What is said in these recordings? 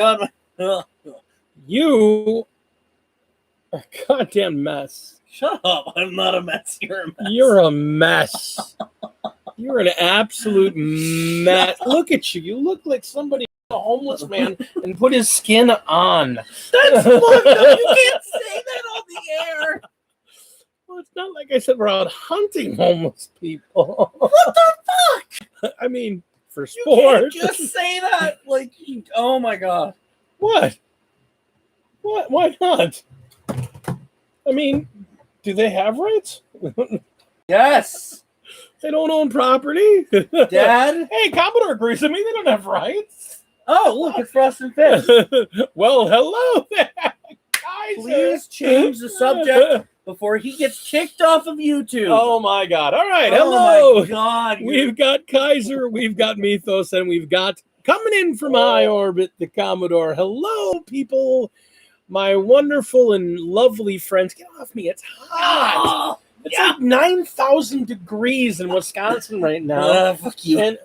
God. You are a goddamn mess. Shut up. I'm not a mess. You're a mess. You're a mess. You're an absolute mess. Look at you. You look like somebody, a homeless man, and put his skin on. That's fucked up. You can't say that on the air. Well, it's not like I said we're out hunting homeless people. What the fuck? I mean, for sport. You can't just say that. Like, oh my God. What? What? Why not? I mean, do they have rights? Yes. They don't own property. Dad? Hey, Commodore agrees with me. They don't have rights. Oh, look, it's Frost and Fizz. Well, hello there, Kaiser. Please change the subject before he gets kicked off of YouTube. Oh, my God. All right, Oh hello. my God. We've got Kaiser, we've got Mythos, and we've got coming in from high orbit, the Commodore. Hello, people. My wonderful and lovely friends. Get off me. It's hot. It's like 9,000 degrees in Wisconsin right now. Fuck you. And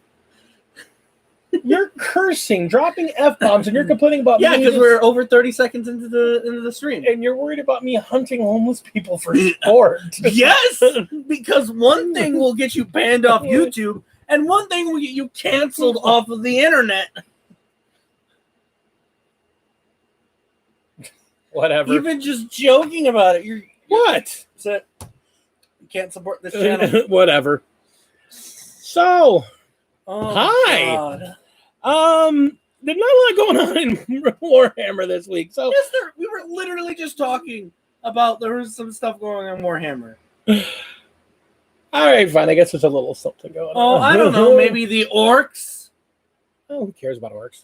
you're cursing, dropping F-bombs, and you're complaining about Yeah, me. because we're over 30 seconds into the stream. And you're worried about me hunting homeless people for sport. Yes, because one thing will get you banned off YouTube, and one thing will get you canceled off of the internet. Whatever. Even just joking about it, you're What? you can't support this channel. Whatever. So, Oh, hi. God. There's not a lot going on in Warhammer this week. So Yes, we were literally just talking about there was some stuff going on in Warhammer. all right, fine. I guess there's a little something going on. Oh, I don't know. Maybe the orcs. Oh, who cares about orcs?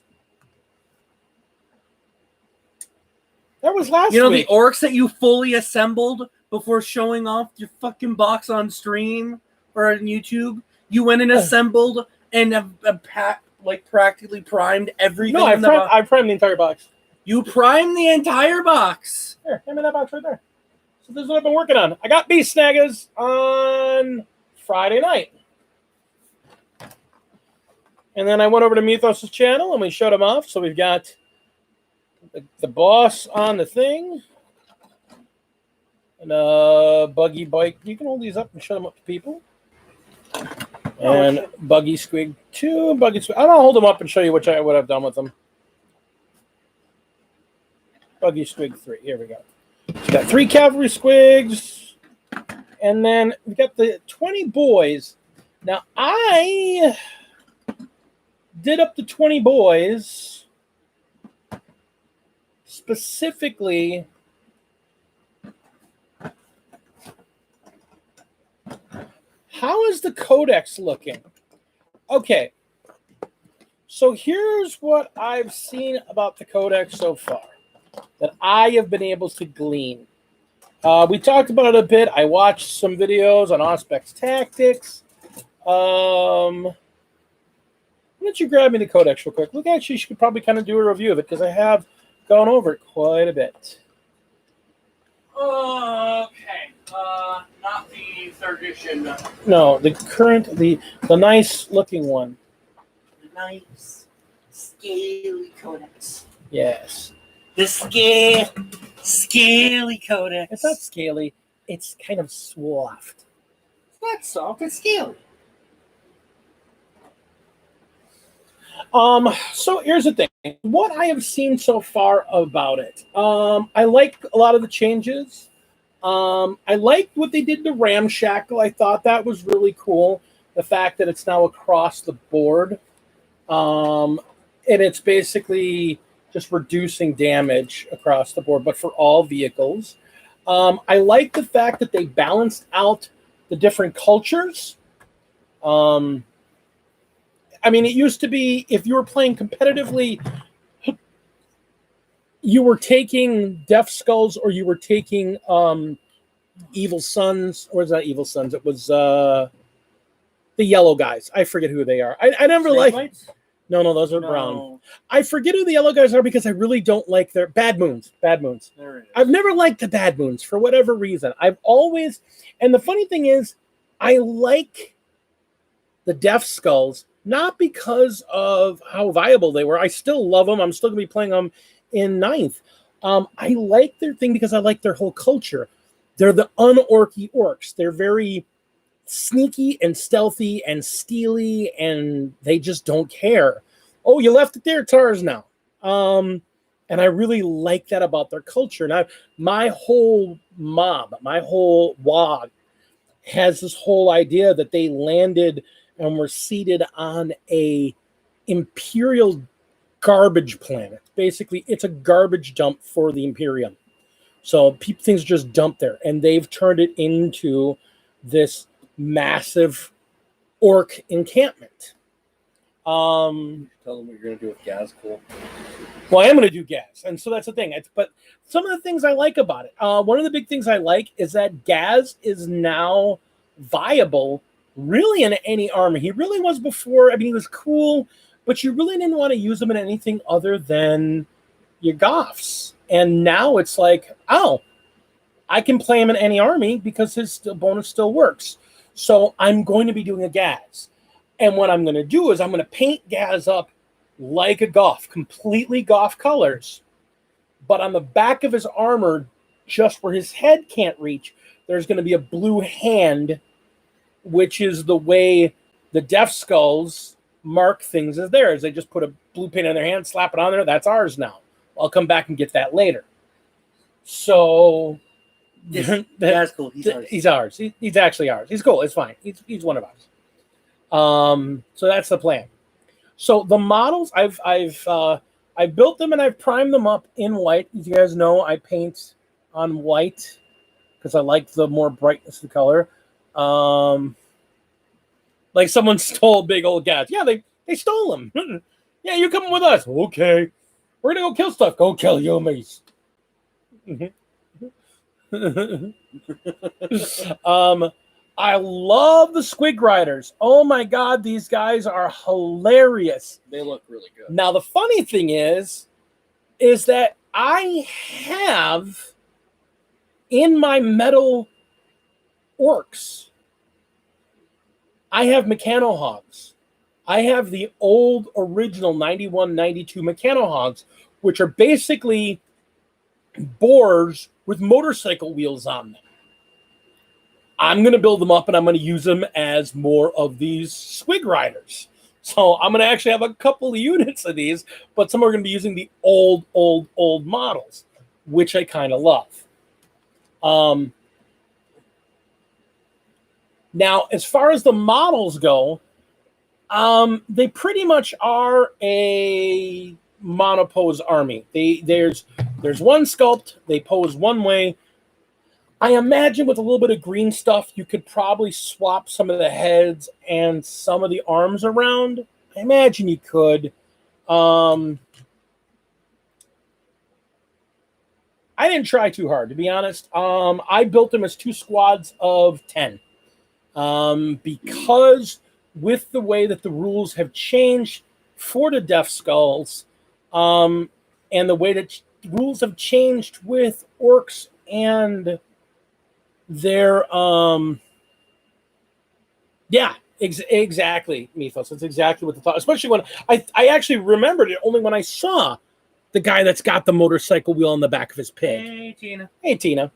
That was last You know, week. the orcs that you fully assembled before showing off your fucking box on stream or on YouTube. You went and assembled and have practically primed everything. No, I primed the entire box. You primed the entire box. Here, hand me that box right there. So this is what I've been working on. I got Beast Snaggers on Friday night. And then I went over to Mythos' channel and we showed him off. So we've got the boss on the thing. And a buggy bike. You can hold these up and show them up to people. And Buggy Squig 2, Buggy Squig. I'll hold them up and show you what I've done with them. Buggy Squig 3. Here we go. We've got 3 Cavalry Squigs. And then we've got the 20 boys. Now, I did up the 20 boys specifically how is the codex looking? Okay, so here's what I've seen about the codex so far that I have been able to glean. We talked about it a bit. I watched some videos on Auspex Tactics. Why don't you grab me the codex real quick? Look, actually, you should probably kind of do a review of it because I have gone over it quite a bit. Okay. Not the third edition. No, the current, the nice looking one. The nice, scaly codex. Yes. The scaly codex. It's not scaly. It's kind of soft. It's not soft. It's scaly. So here's the thing. What I have seen so far about it, I like a lot of the changes. I liked what they did to Ramshackle. I thought that was really cool. The fact that it's now across the board. And it's basically just reducing damage across the board, but for all vehicles. I like the fact that they balanced out the different cultures. I mean, it used to be if you were playing competitively, you were taking Death Skulls or you were taking Evil Sons. Or was that Evil Sons? It was the yellow guys. I forget who they are. I never liked. No, those are brown. I forget who the yellow guys are because I really don't like their Bad Moons. Bad Moons. There it is. I've never liked the Bad Moons for whatever reason. I've always, and the funny thing is, I like the Death Skulls not because of how viable they were. I still love them. I'm still going to be playing them in ninth. I like their thing because I like their whole culture. They're the unorky orcs. They're very sneaky and stealthy and steely, and they just don't care. Oh, you left it there, it's ours now. And I really like that about their culture. Now, my whole mob, my whole WOG has this whole idea that they landed and were seated on a imperial garbage planet. Basically, it's a garbage dump for the Imperium. So things are just dumped there, and they've turned it into this massive orc encampment. Tell them what you're going to do with Gazcool. Well, I am going to do Gaz, and so that's the thing. But some of the things I like about it, one of the big things I like is that Gaz is now viable really in any army. He really was before. I mean, he was cool, but you really didn't want to use him in anything other than your Goths. And now it's like, oh, I can play him in any army because his bonus still works. So I'm going to be doing a Gaz. And what I'm going to do is I'm going to paint Gaz up like a Goth, completely Goth colors. But on the back of his armor, just where his head can't reach, there's going to be a blue hand, which is the way the Death Skulls mark things as theirs. They just put a blue paint on their hand, slap it on there. That's ours now. I'll come back and get that later. So that's cool. He's ours. He's actually ours. He's cool. It's fine. He's one of ours. So that's the plan. So the models, I've built them and I've primed them up in white. As you guys know, I paint on white because I like the more brightness of the color. Like someone stole big old Gaz. Yeah, they stole him. Yeah, you coming with us? Okay. We're gonna go kill stuff. Go kill Yumis. I love the Squig Riders. Oh my god, these guys are hilarious. They look really good. Now the funny thing is that I have in my metal orcs, I have Mechanohogs. I have the old original 91, 92 Mechanohogs, which are basically boars with motorcycle wheels on them. I'm going to build them up and I'm going to use them as more of these Squig Riders. So I'm going to actually have a couple of units of these, but some are going to be using the old models, which I kind of love. Now, as far as the models go, they pretty much are a monopose army. There's one sculpt. They pose one way. I imagine with a little bit of green stuff, you could probably swap some of the heads and some of the arms around. I imagine you could. I didn't try too hard, to be honest. I built them as 2 squads of 10. Because with the way that the rules have changed for the Death Skulls, and the way that rules have changed with orcs and their exactly, Mythos. That's exactly what the thought. Especially when I actually remembered it only when I saw the guy that's got the motorcycle wheel on the back of his pig. Hey Tina.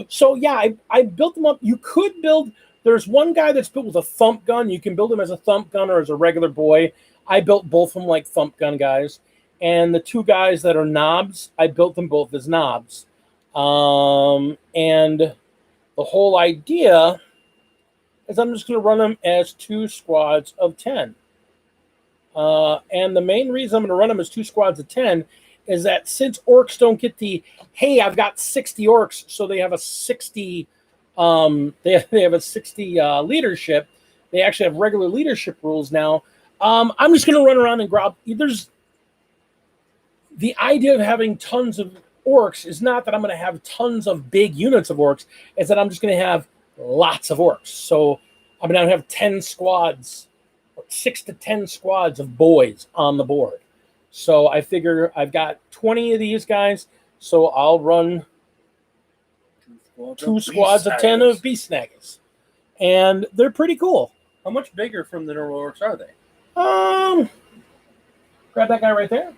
So yeah, I built them up. You could build. There's one guy that's built with a thump gun. You can build him as a thump gun or as a regular boy. I built both of them like thump gun guys. And the 2 guys that are knobs, I built them both as knobs. And the whole idea is I'm just going to run them as 2 squads of 10. And the main reason I'm going to run them as 2 squads of 10 is that since orcs don't get the, hey, I've got 60 orcs, so they have a 60... they have a 60 leadership. They actually have regular leadership rules now. I'm just going to run around and grab. There's the idea of having tons of orcs is not that I'm going to have tons of big units of orcs. It's that I'm just going to have lots of orcs. So I'm going to have 10 squads, 6 to 10 squads of boys on the board. So I figure I've got 20 of these guys. So I'll run 2 squads of 10 of Beast Snaggers. And they're pretty cool. How much bigger from the normal orcs are they? Grab that guy right there.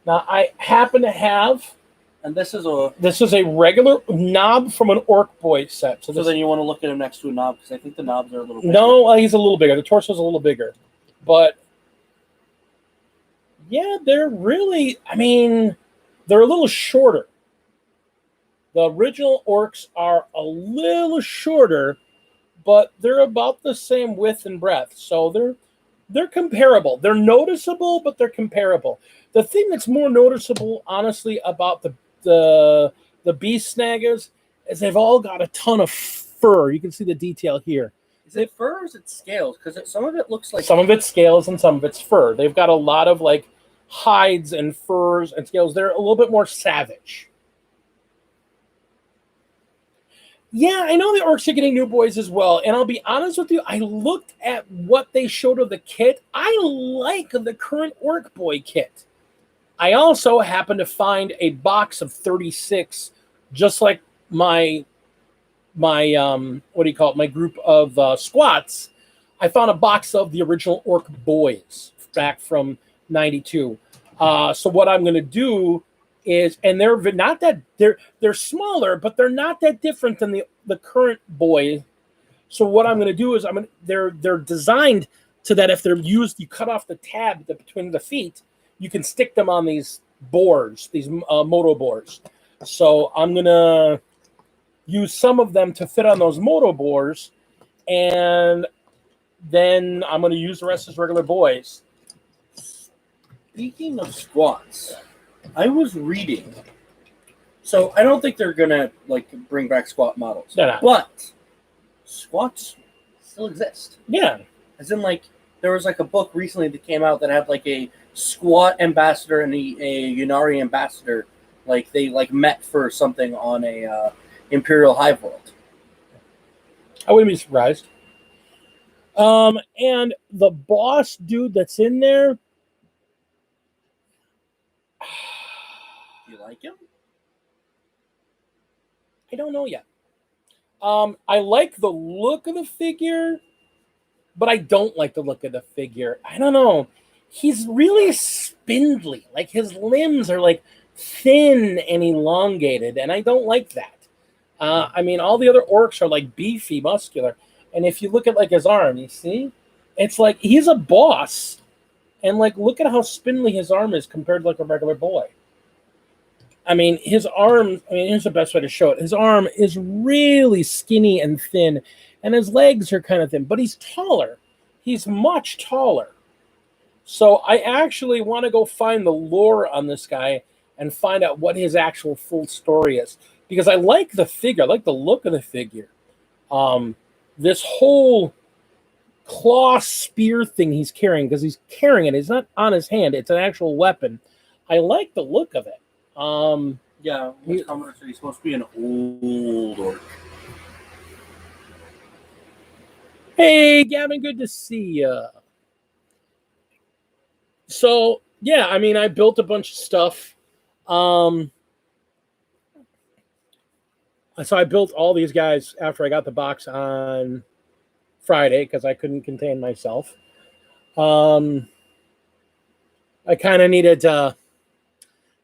Now I happen to have, And this is a regular knob from an Orc Boy set. So then you want to look at him next to a knob because I think the knobs are a little bigger. No, he's a little bigger. The torso's a little bigger. But yeah, they're really, they're a little shorter. The original Orcs are a little shorter, but they're about the same width and breadth. So they're comparable. They're noticeable, but they're comparable. The thing that's more noticeable, honestly, about the Beast Snaggers is they've all got a ton of fur. You can see the detail here. Is it fur or is it scales? Because some of it looks like... Some of it's scales and some of it's fur. They've got a lot of, like, hides and furs and scales. They're a little bit more savage. Yeah, I know the Orcs are getting new boys as well. And I'll be honest with you, I looked at what they showed of the kit. I like the current Orc Boy kit. I also happened to find a box of 36, just like my my group of squats. I found a box of the original Orc Boys back from '92. So what I'm going to do is, and they're not that they're smaller, but they're not that different than the current boy. So what I'm going to do is they're designed to that if they're used, you cut off the tab between the feet, you can stick them on these boards, these moto boards. So I'm going to use some of them to fit on those moto boards, and then I'm going to use the rest as regular boys. Speaking of squats, I was reading. So I don't think they're going to bring back squat models. No. But squats still exist. Yeah. As in, there was a book recently that came out that had a squat ambassador and a Yunari ambassador. They met for something on a Imperial Hive World. I wouldn't be surprised. And the boss dude that's in there. Do you like him? I don't know yet. I like the look of the figure, but I don't like the look of the figure. I don't know. He's really spindly. His limbs are thin and elongated, and I don't like that. All the other orcs are beefy, muscular. And if you look at his arm, you see? It's he's a boss. And look at how spindly his arm is compared to a regular boy. His arm, here's the best way to show it. His arm is really skinny and thin, and his legs are kind of thin, but he's taller. He's much taller. So I actually want to go find the lore on this guy and find out what his actual full story is. Because I like the figure. I like the look of the figure. This whole claw spear thing he's carrying, because he's carrying it. It's not on his hand. It's an actual weapon. I like the look of it. Yeah, he's supposed to be an old orc. Hey, Gavin, good to see you. So, yeah, I built a bunch of stuff. So I built all these guys after I got the box on Friday because I couldn't contain myself. I kind of needed to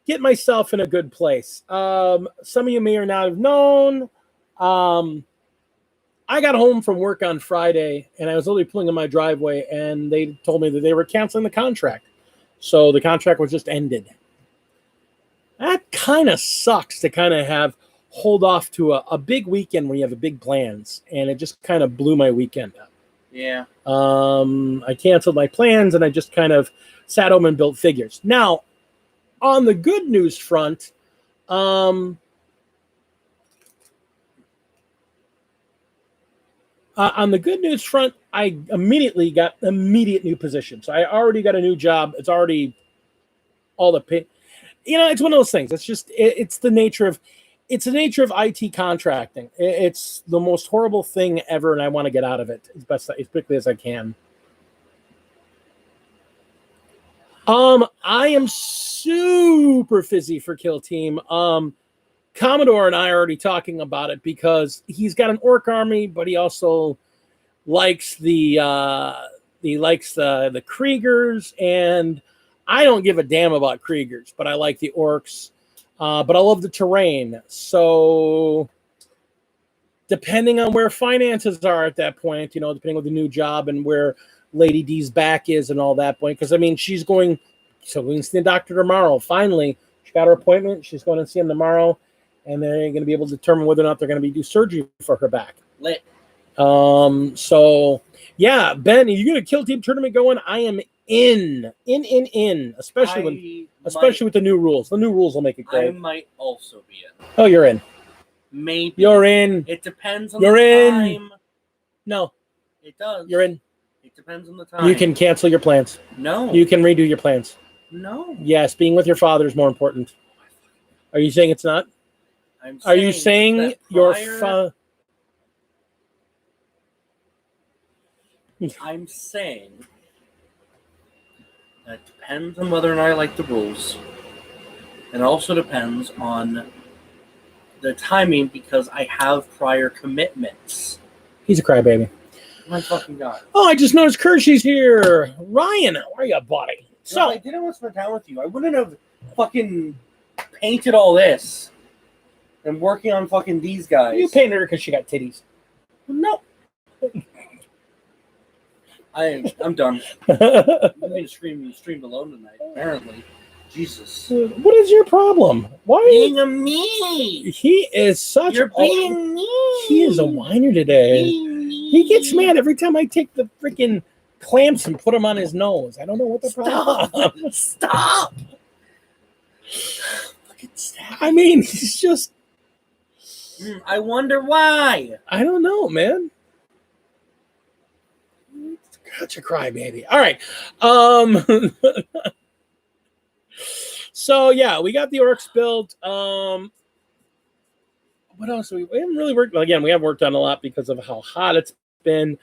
get myself in a good place. Some of you may or not have known. I got home from work on Friday, and I was literally pulling in my driveway, and they told me that they were canceling the contract. So the contract was just ended. That kind of sucks to kind of hold off to a big weekend when you have big plans, and it just kind of blew my weekend up. Yeah. I canceled my plans, and I just kind of sat home and built figures. Now, on the good news front, I immediately got immediate new position. So I already got a new job. It's already all the pay. It's one of those things. It's just it's the nature of IT contracting. It's the most horrible thing ever, and I want to get out of it as quickly as I can. I am super busy for Kill Team. Commodore and I are already talking about it because he's got an orc army, but he also likes the Kriegers, and I don't give a damn about Kriegers, but I like the orcs. But I love the terrain. So depending on where finances are at that point, depending on the new job and where Lady D's back is and all that point, because I mean she's going. So we can see the doctor tomorrow. Finally, she got her appointment. She's going to see him tomorrow, and they're going to be able to determine whether or not they're going to do surgery for her back. Lit. So yeah, Ben, are you going to kill team tournament going? I am in, especially with the new rules. The new rules will make it great. I might also be in. Oh, you're in. Maybe you're in. It depends on you're the in. time. No, it does. You're in. It depends on the time. You can cancel your plans. No. You can redo your plans. No. Yes, being with your father is more important. Are you saying it's not? Are you saying your father? I'm saying that it depends on whether or not I like the rules. It also depends on the timing because I have prior commitments. He's a crybaby. Oh my fucking God. Oh, I just noticed Kershey's here. Ryan, how are you, buddy? So I didn't want to spend time with you. I wouldn't have fucking painted all this and working on fucking these guys. You painted her because she got titties. No. I'm done. I've been streamed alone tonight, apparently. Jesus. What is your problem? Why are being a me? He is such You're being mean. He is a whiner today. He gets mad every time I take the freaking clamps and put them on his nose. I don't know what the problem is. Stop. I mean, he's just... I wonder why. I don't know, man. Gotcha, crybaby. All right. So, yeah, we got the orcs built. What else? We haven't really worked... Well, again, we haven't worked on a lot because of how hot it's been.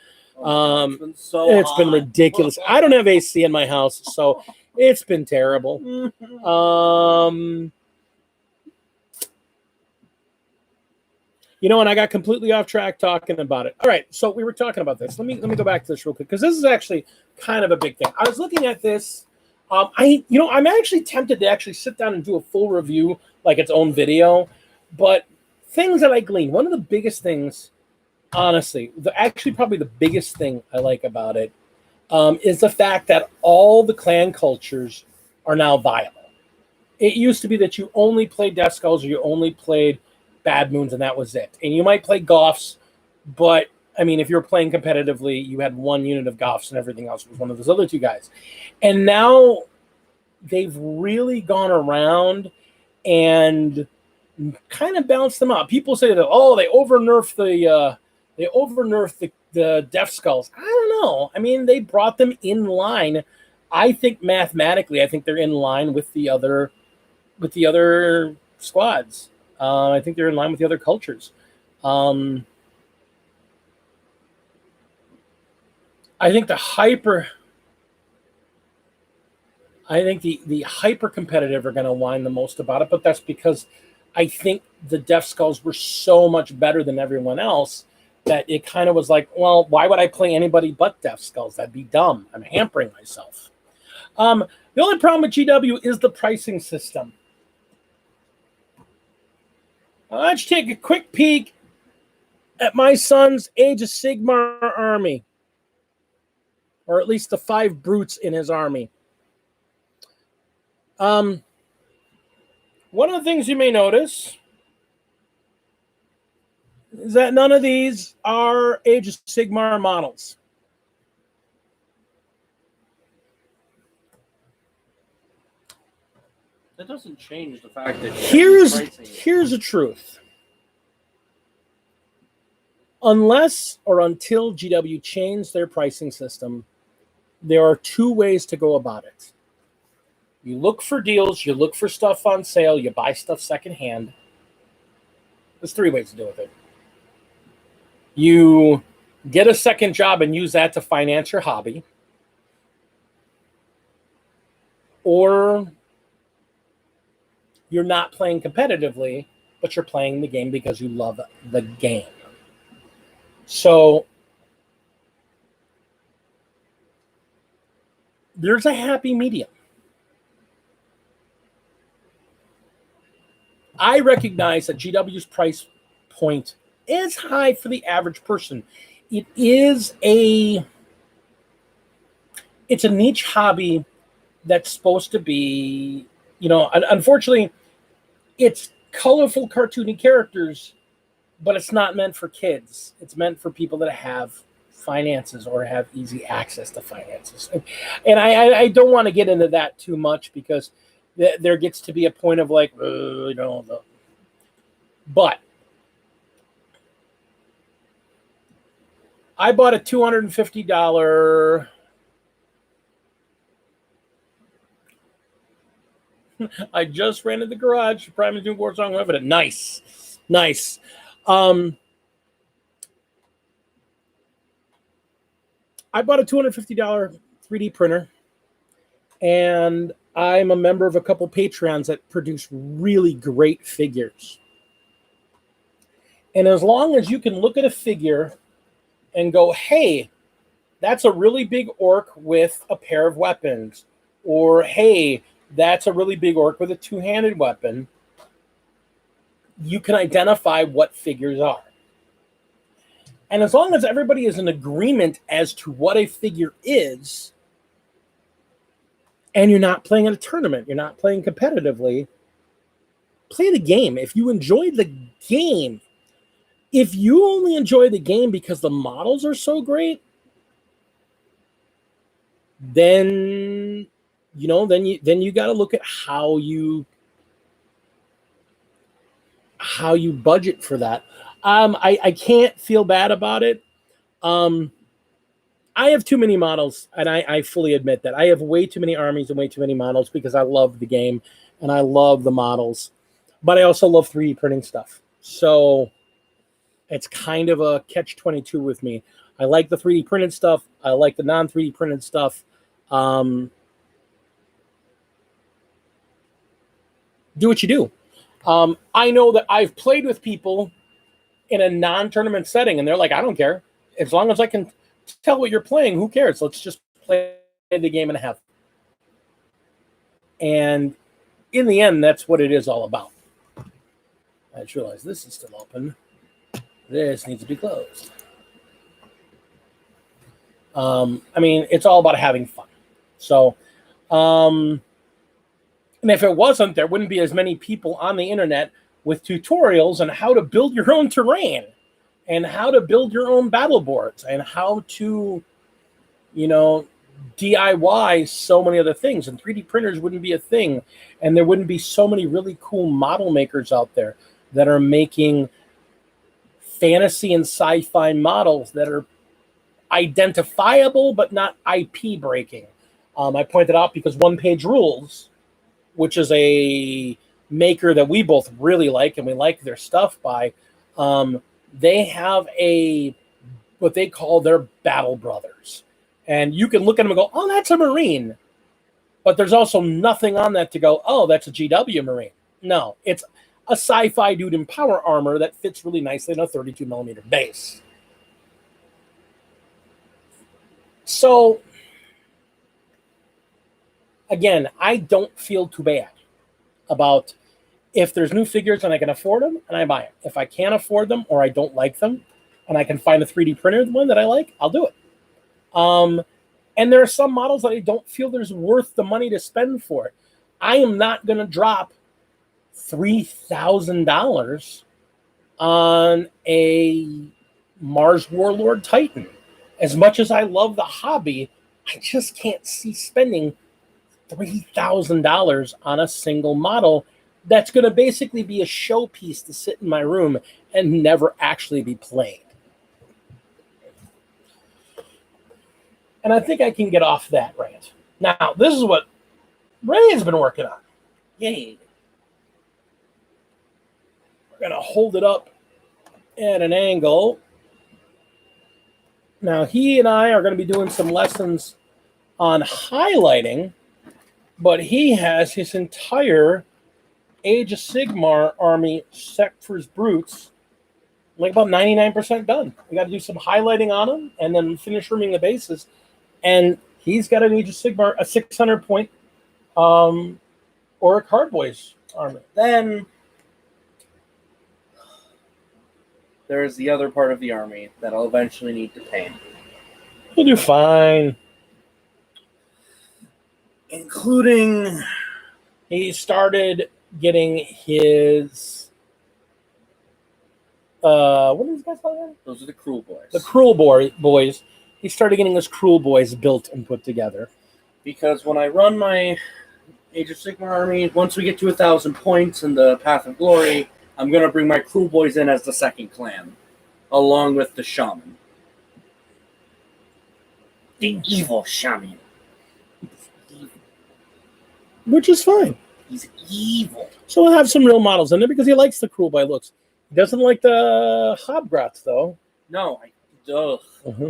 It's been so It's been ridiculous. I don't have AC in my house, so it's been terrible. And I got completely off track talking about it. All right, so we were talking about this. Let me go back to this real quick because this is actually kind of a big thing. I was looking at this. I'm actually tempted to actually sit down and do a full review, like its own video. But things that I gleaned, one of the biggest things, honestly, probably the biggest thing I like about it is the fact that all the clan cultures are now viable. It used to be that you only played Death Skulls or you only played Bad Moons and that was it. And you might play Goths, but I mean, if you were playing competitively, you had one unit of Goths and everything else was one of those other two guys. And now they've really gone around and kind of balanced them out. People say that, they over-nerfed the Death Skulls. I don't know. I mean, they brought them in line. I think mathematically, they're in line with the other squads. I think they're in line with the other cultures. I think the hyper competitive are going to whine the most about it, but that's because I think the Death Skulls were so much better than everyone else that it kind of was like, well, why would I play anybody but Death Skulls? That'd be dumb. I'm hampering myself. The only problem with GW is the pricing system. Let's take a quick peek at my son's Age of Sigmar army. Or at least the 5 brutes in his army. One of the things you may notice is that none of these are Age of Sigmar models. That doesn't change the fact that here's the truth. Unless or until GW change their pricing system, there are 2 ways to go about it. You look for deals, you look for stuff on sale, you buy stuff secondhand. There's 3 ways to deal with it. You get a second job and use that to finance your hobby. Or you're not playing competitively, but you're playing the game because you love the game. So there's a happy medium. I recognize that GW's price point is high for the average person. It's a niche hobby that's supposed to be, unfortunately, it's colorful, cartoony characters, but it's not meant for kids. It's meant for people that have finances or have easy access to finances. And I don't want to get into that too much because there gets to be a point of like, but I bought a $250. I just ran to the garage. Prime doing War Song Evident. Nice. I bought a $250 3D printer, and I'm a member of a couple Patreons that produce really great figures. And as long as you can look at a figure and go, hey, that's a really big orc with a pair of weapons, or hey, that's a really big orc with a two-handed weapon, you can identify what figures are. And as long as everybody is in agreement as to what a figure is, and you're not playing in a tournament, you're not playing competitively, play the game. If you enjoy the game, if you only enjoy the game because the models are so great, then you got to look at how you budget for that. I can't feel bad about it. I have too many models, and I fully admit that. I have way too many armies and way too many models because I love the game and I love the models, but I also love 3D printing stuff. So it's kind of a catch-22 with me. I like the 3D printed stuff. I like the non-3D printed stuff. Do what you do. I know that I've played with people in a non-tournament setting, and they're like, I don't care. As long as I can tell what you're playing, who cares? Let's just play the game and have fun. And in the end, that's what it is all about. I just realized this is still open. This needs to be closed. It's all about having fun. So, and if it wasn't, there wouldn't be as many people on the internet with tutorials on how to build your own terrain and how to build your own battle boards and how to, DIY so many other things. And 3D printers wouldn't be a thing. And there wouldn't be so many really cool model makers out there that are making fantasy and sci-fi models that are identifiable but not IP breaking. I pointed out because One Page Rules, which is a maker that we both really like and we like their stuff by, they have what they call their Battle Brothers. And you can look at them and go, oh, that's a Marine. But there's also nothing on that to go, oh, that's a GW Marine. No, it's a sci-fi dude in power armor that fits really nicely in a 32 millimeter base. So, again, I don't feel too bad about if there's new figures and I can afford them, and I buy them. If I can't afford them or I don't like them and I can find a 3D printer one that I like, I'll do it. And there are some models that I don't feel there's worth the money to spend for it. I am not going to drop $3,000 on a Mars Warlord Titan. As much as I love the hobby, I just can't see spending $3,000 on a single model that's going to basically be a showpiece to sit in my room and never actually be played. And I think I can get off that rant. Now, this is what Ray has been working on. Yay. We're going to hold it up at an angle. Now, he and I are going to be doing some lessons on highlighting, but he has his entire Age of Sigmar army, except for his brutes, like about 99% done. We got to do some highlighting on them and then finish rooming the bases. And He's got an Age of Sigmar, a 600 point, or a Cardboys army. Then there's the other part of the army that I'll eventually need to paint. He'll do fine. Including... He started getting his... what are these guys called again? Those are the Cruel Boys. The Cruel Boys. He started getting his Cruel Boys built and put together. Because when I run my Age of Sigmar army, once we get to 1,000 points in the Path of Glory, I'm going to bring my Cruel Boys in as the second clan, along with the Shaman. The evil Shaman. Which is fine. He's evil. So we'll have some real models in there because he likes the Cruel Boy looks. He doesn't like the Hobgrots, though. No. I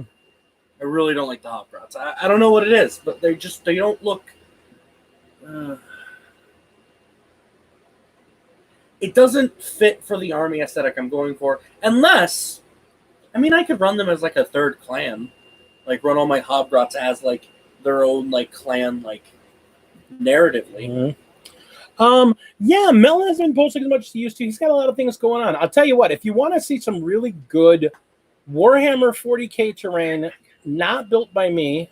really don't like the Hobgrots. I don't know what it is, but they don't look... it doesn't fit for the army aesthetic I'm going for, unless... I mean, I could run them as, like, a third clan. Like, run all my Hobgrots as, like, their own, like, clan, like, narratively. Yeah, Mel hasn't been posting as much as he used to. He's got a lot of things going on. I'll tell you what, if you want to see some really good Warhammer 40K terrain, not built by me,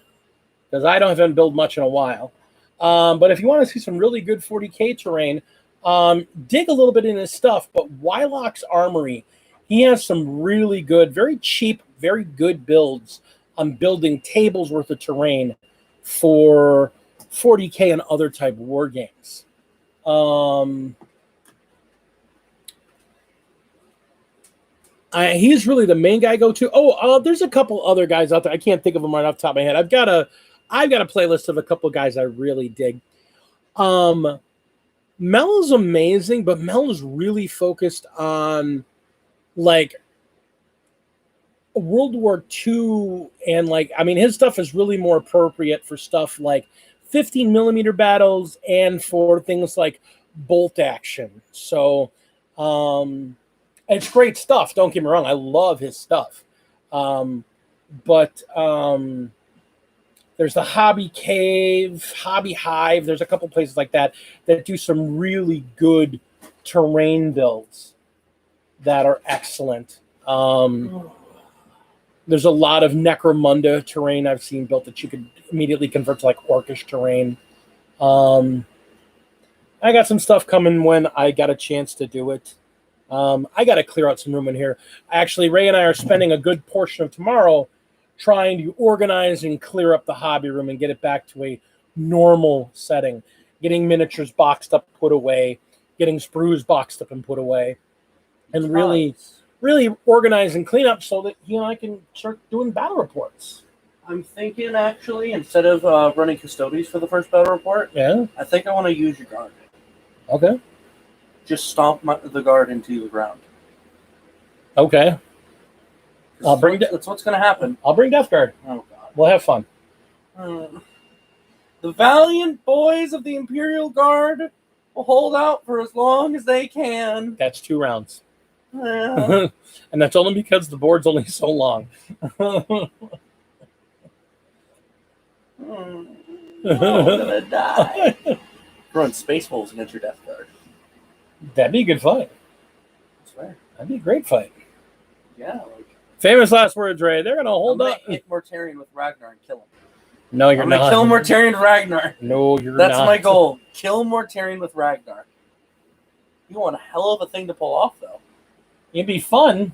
because I haven't built much in a while, but if you want to see some really good 40K terrain, dig a little bit in his stuff. But Wylock's Armory, he has some really good, very cheap, very good builds on building tables worth of terrain for 40K and other type war games. He's really the main guy I go to. There's a couple other guys out there. I can't think of them right off the top of my head. I've got a playlist of a couple guys I really dig. Mel is amazing, but Mel is really focused on like World War II, and his stuff is really more appropriate for stuff like 15 millimeter battles and for things like bolt action. So it's great stuff. Don't get me wrong. I love his stuff. But there's the Hobby Cave, Hobby Hive. There's a couple places like that do some really good terrain builds that are excellent. There's a lot of Necromunda terrain I've seen built that you could immediately convert to like Orcish terrain. I got some stuff coming when I got a chance to do it. I got to clear out some room in here. Actually, Ray and I are spending a good portion of tomorrow trying to organize and clear up the hobby room and get it back to a normal setting. Getting miniatures boxed up, put away. Getting sprues boxed up and put away. And really organize and clean up so that I can start doing battle reports. I'm thinking, actually, instead of running Custodes for the first battle report, I think I want to use your guard. Okay. Just stomp the guard into the ground. Okay. That's what's going to happen. I'll bring Death Guard. Oh, God. We'll have fun. The valiant boys of the Imperial Guard will hold out for as long as they can. That's 2 rounds. And that's only because the board's only so long. I'm gonna die. Run Space Wolves against your Death Guard. That'd be a good fight. I swear. That'd be a great fight. Yeah. Famous last words, Ray. They're gonna hold up. Hit Mortarion with Ragnar and kill him. No, you're not. I'm gonna kill Mortarion with Ragnar. No, you're not. That's my goal. Kill Mortarion with Ragnar. You want a hell of a thing to pull off, though. It'd be fun.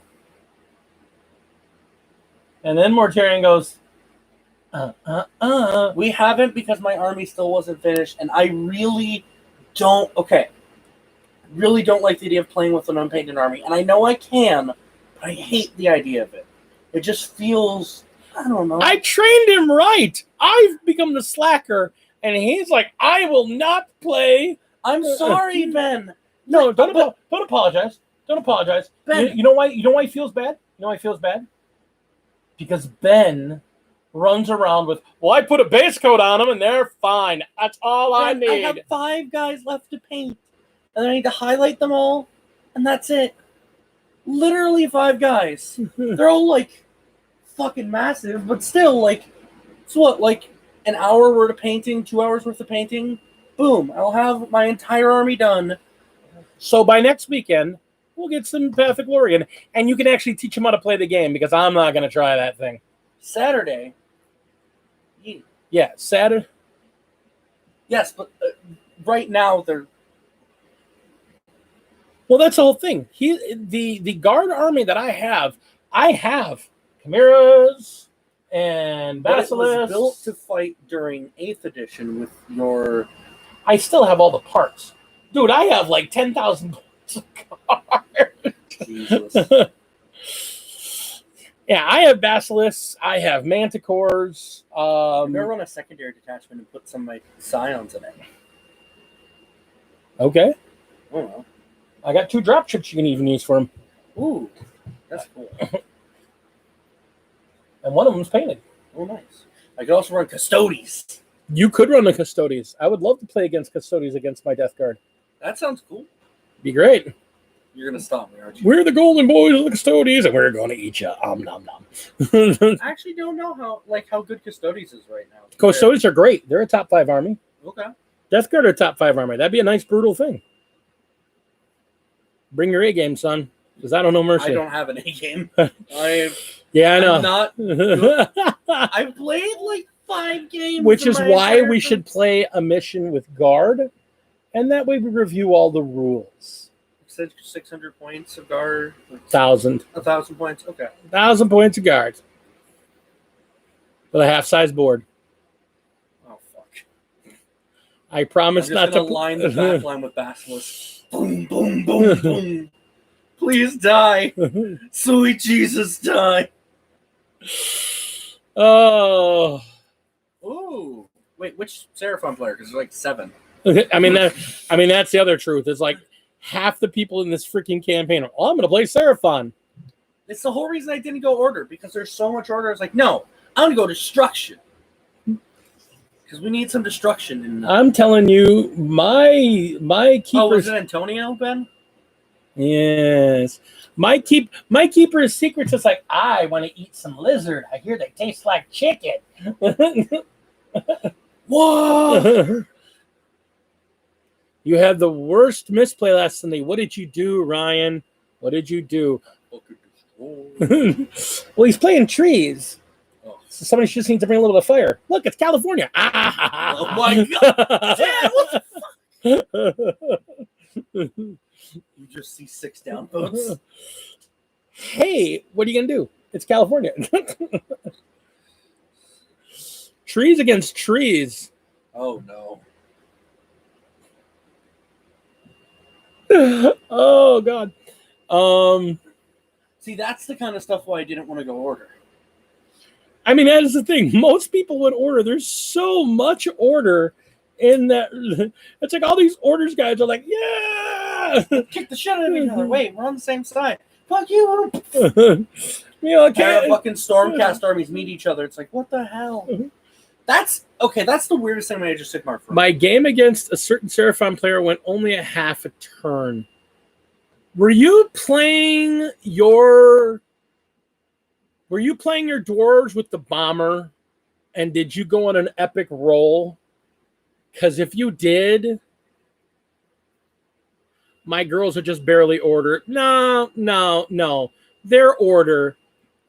And then Mortarion goes, We haven't, because my army still wasn't finished, and I really don't like the idea of playing with an unpainted army. And I know I can, but I hate the idea of it. It just feels, I don't know. I trained him right. I've become the slacker, and he's like, I will not play. I'm sorry, Ben. No, don't apologize. Don't apologize. Ben. You know why he feels bad? You know why he feels bad? Because Ben runs around with, well, I put a base coat on them and they're fine. That's all I need. I have 5 guys left to paint. And then I need to highlight them all. And that's it. Literally 5 guys. They're all fucking massive, but still it's what, an hour worth of painting, 2 hours worth of painting. Boom! I'll have my entire army done. So by next weekend, we'll get some Path of Glory in, and you can actually teach them how to play the game because I'm not going to try that thing. Saturday. Yeah, Saturday. Yes, but right now they're. Well, that's the whole thing. The guard army that I have chimeras and basilisks. But it was built to fight during 8th edition with your. I still have all the parts, dude. I have like 10,000 points of cards. Jesus. Yeah, I have basilisks. I have manticores. I'm gonna run a secondary detachment and put some of my scions in it. Okay. I don't know. I got 2 drop ships you can even use for them. Ooh, that's cool. And one of them's painted. Oh, nice. I could also run Custodes. You could run the Custodes. I would love to play against Custodes against my Death Guard. That sounds cool. Be great. You're gonna stop me, aren't you? We're the golden boys of the Custodes, and we're going to eat you. Nom nom. I actually don't know how good Custodes is right now. Custodes are great. They're a top 5 army. Okay. Death Guard are a top 5 army. That'd be a nice brutal thing. Bring your A game, son, because I don't know mercy. I don't have an A game. Yeah, I know. I'm not good. I've played like 5 games. Which is why we should play a mission with Guard, and that way we review all the rules. 600 points of guard. 1,000. 1,000 points. Okay. 1,000 points of guard. With a half-size board. Oh fuck! I promise I'm not just to gonna line the back line with Basilisk. Boom, boom, boom, boom. Please die, sweet Jesus, die. Oh. Ooh. Wait, which Seraphon player? Because there's like 7. I mean that's the other truth. It's like half the people in this freaking campaign are, I'm going to play Seraphon. It's the whole reason I didn't go order, because there's so much order. I was like, no, I'm going to go destruction. Because we need some destruction. In I'm telling you, my keeper. Oh, was it Antonio, Ben? Yes. My keeper's secrets is like, I want to eat some lizard. I hear they taste like chicken. Whoa! You had the worst misplay last Sunday. What did you do, Ryan? What did you do? Well, he's playing trees. Oh. So somebody just needs to bring a little bit of fire. Look, it's California. Oh my god! Dad, what the fuck? You just see 6 down votes. Hey, what are you gonna do? It's California. Trees against trees. Oh no. Oh god. See, that's the kind of stuff why I didn't want to go order. I mean, that is the thing. Most people would order. There's so much order in that. It's like all these orders guys are like, yeah, kick the shit out of each other. Wait, we're on the same side. Fuck you. You know, okay. Fucking Stormcast armies meet each other. It's like, what the hell? That's okay. That's the weirdest thing I just took Mark from. My game against a certain Seraphon player went only a half a turn. Were you playing your dwarves with the bomber, and did you go on an epic roll? Because if you did, my girls are just barely ordered. No. They're order.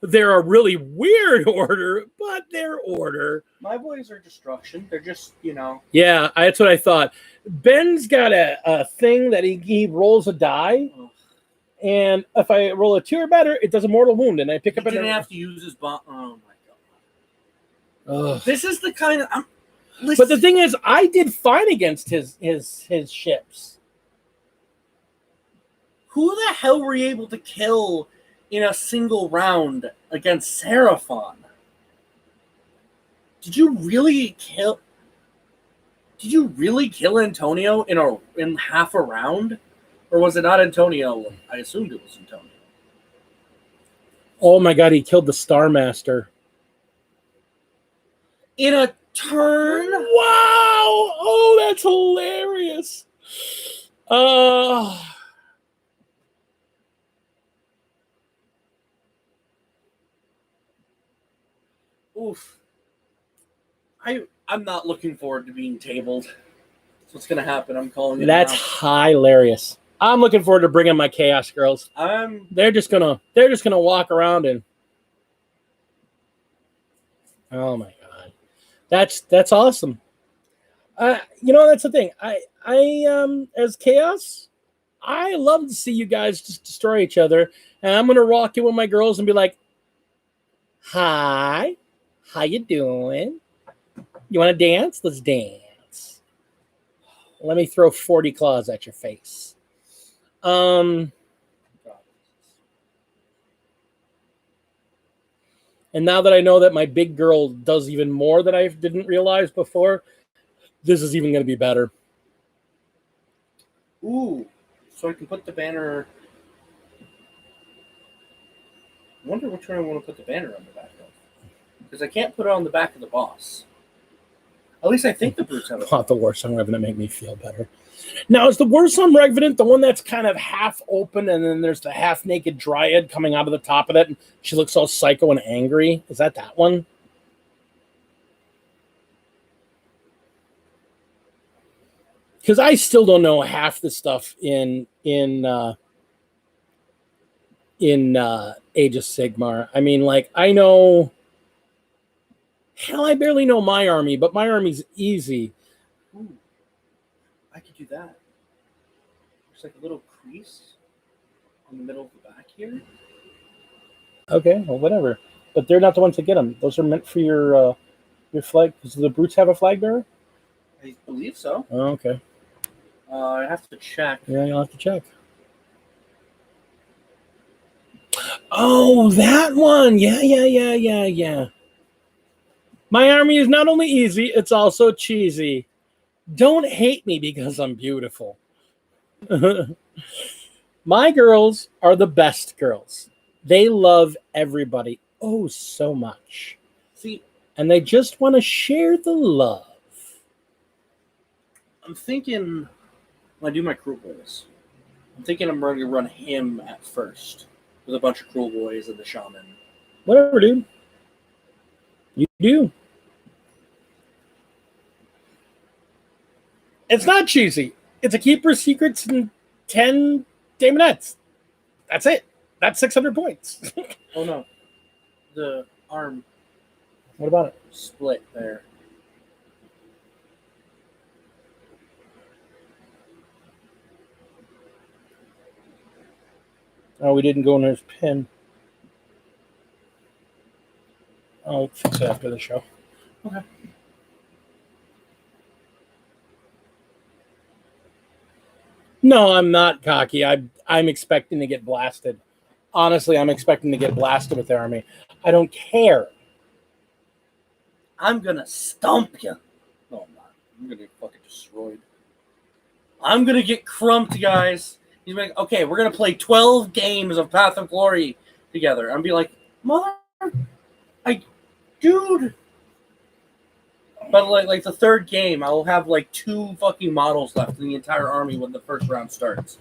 They're a really weird order, but they're order. My boys are destruction. They're just, Yeah, that's what I thought. Ben's got a thing that he rolls a die. And if I roll a 2 or better, it does a mortal wound, and I pick up. He didn't have to use his bomb. Oh my god! Ugh. This is the kind of. But the thing is, I did fine against his ships. Who the hell were you able to kill in a single round against Seraphon? Did you really kill Antonio in half a round? Or was it not Antonio? I assumed it was Antonio. Oh my god, he killed the Star Master. In a turn? Wow! Oh, that's hilarious. Oof. I'm not looking forward to being tabled. That's what's gonna happen. I'm calling it. That's hilarious. I'm looking forward to bringing my Chaos Girls. They're just gonna walk around and. Oh my god, that's awesome. That's the thing. I as Chaos, I love to see you guys just destroy each other, and I'm gonna walk in with my girls and be like, "Hi, how you doing? You want to dance? Let's dance. Let me throw 40 claws at your face." And now that I know that my big girl does even more that I didn't realize before, this is even going to be better. Ooh, so I can put the banner. I wonder which one I want to put the banner on the back of. Because I can't put it on the back of the boss. At least I think the brutes have it. Not the Warsong Revenant make me feel better. Now, is the Warsong Revenant the one that's kind of half open and then there's the half naked dryad coming out of the top of it and she looks all psycho and angry? Is that one? Because I still don't know half the stuff in Age of Sigmar. I mean, like, I know. Hell, I barely know my army, but my army's easy. Ooh, I could do that. There's like a little crease in the middle of the back here. Okay, well, whatever. But they're not the ones to get them. Those are meant for your flag. Does the brutes have a flag bearer? I believe so. Oh, okay. I have to check. Yeah, you'll have to check. Oh, that one. Yeah. My army is not only easy, it's also cheesy. Don't hate me because I'm beautiful. My girls are the best girls. They love everybody oh so much. See, and they just want to share the love. I'm thinking when I do my Cruel Boys, I'm thinking I'm going to run him at first with a bunch of Cruel Boys and the Shaman. Whatever, dude. You do. It's not cheesy. It's a Keeper's Secrets and 10 Daemonettes. That's it. That's 600 points. Oh, no. The arm. What about it? Split there. Oh, we didn't go in his pin. I'll fix it after the show. Okay. No, I'm not cocky. I'm expecting to get blasted. Honestly, I'm expecting to get blasted with their army. I don't care. I'm going to stomp you. No, I'm not. I'm going to get fucking destroyed. I'm going to get crumped, guys. He's like, okay, we're going to play 12 games of Path of Glory together. I'm be like, dude. But like the third game, I will have like 2 fucking models left in the entire army when the first round starts.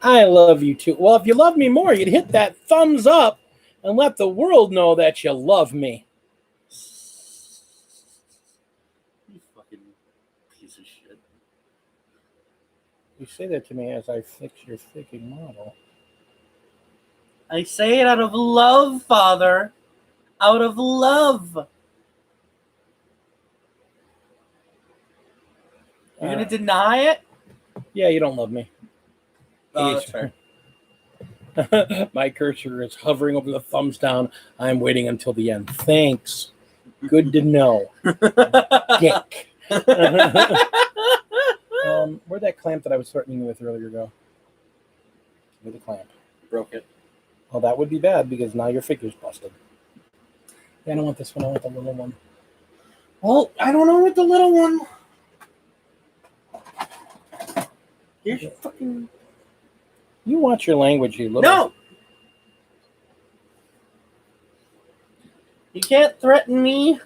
I love you too. Well, if you love me more, you'd hit that thumbs up and let the world know that you love me. You fucking piece of shit. You say that to me as I fix your freaking model. I say it out of love, Father. Out of love. You're going to deny it? Yeah, you don't love me. Oh, that's fair. My cursor is hovering over the thumbs down. I'm waiting until the end. Thanks. Good to know. Dick. Where'd that clamp that I was threatening you with earlier go? Where'd the clamp? Broke it. Well, that would be bad because now your figure's busted. Yeah, I don't want this one. I want the little one. Well, I don't know what the little one. Here's your fucking. You watch your language, you little. No! You can't threaten me.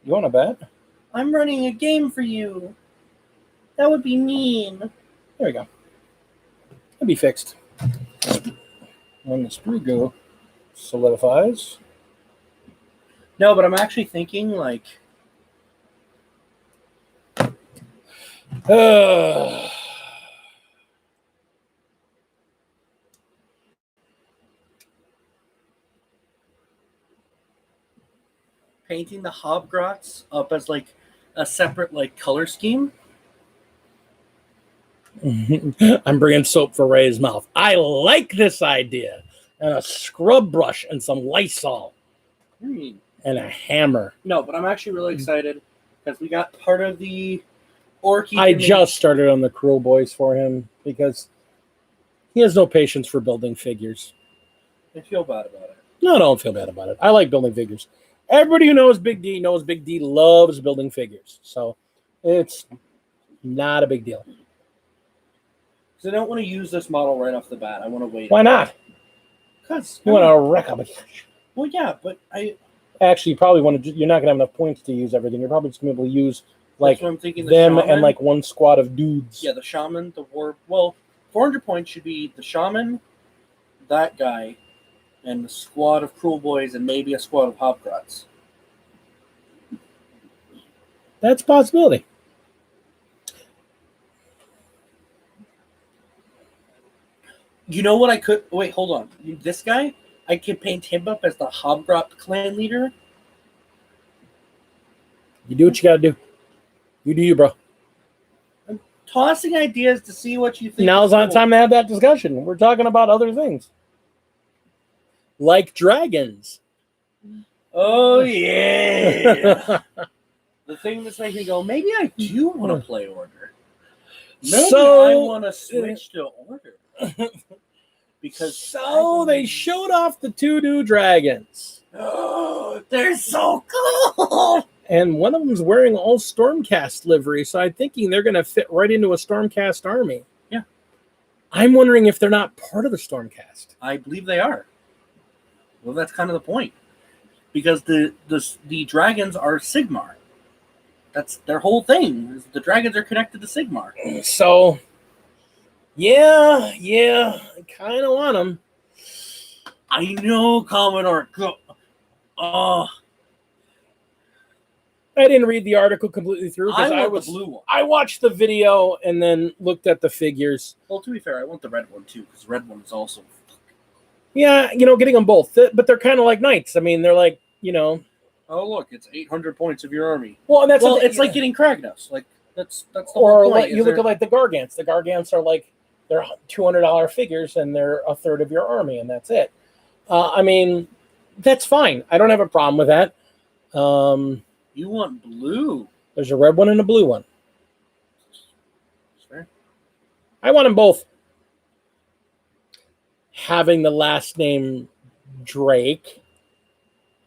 You want to bet? I'm running a game for you. That would be mean. There we go. It'll be fixed. When the screw go solidifies. No, but I'm actually thinking like painting the Hobgrots up as like a separate like color scheme. I'm bringing soap for Ray's mouth. I like this idea. And a scrub brush and some Lysol. And a hammer. No, but I'm actually really excited because we got part of the Orky. I just started on the Cruel Boys for him because he has no patience for building figures. I feel bad about it. No, I don't feel bad about it. I like building figures. Everybody who knows Big D knows Big D loves building figures. So it's not a big deal. Because I don't want to use this model right off the bat. I want to wait. Why not? Because you want to wreck them. Well, yeah, but actually, you probably want to. You're not going to have enough points to use everything. You're probably just going to be able to use like I'm thinking them shaman, and like one squad of dudes. Yeah, the shaman, the war. Well, 400 points should be the shaman, that guy, and the squad of Cruel Boys, and maybe a squad of Hobgrots. That's a possibility. You know what I could... Wait, hold on. This guy, I could paint him up as the Hobgrot clan leader. You do what you got to do. You do you, bro. I'm tossing ideas to see what you think. Now's not time to have that discussion. We're talking about other things. Like dragons. Oh, yeah. The thing that's making me go, maybe I do want to play Order. Maybe I want to switch to Order. Because they showed off the 2 new dragons. Oh, they're so cool. And one of them's wearing all Stormcast livery, so I'm thinking they're going to fit right into a Stormcast army. Yeah. I'm wondering if they're not part of the Stormcast. I believe they are. Well, that's kind of the point. Because the dragons are Sigmar. That's their whole thing. The dragons are connected to Sigmar. So, yeah, I kind of want them. I know, Commodore. Oh. I didn't read the article completely through because I was the blue one. I watched the video and then looked at the figures. Well, to be fair, I want the red one too because the red one is also. Yeah, getting them both, but they're kind of like knights. I mean, they're like, Oh, look, it's 800 points of your army. Well, and it's like getting Kragnos. Like that's the or whole point. Like you look at like the Gargants. The Gargants are like they're $200 figures and they're a third of your army, and that's it. I mean, that's fine. I don't have a problem with that. You want blue? There's a red one and a blue one. Sure. I want them both. Having the last name Drake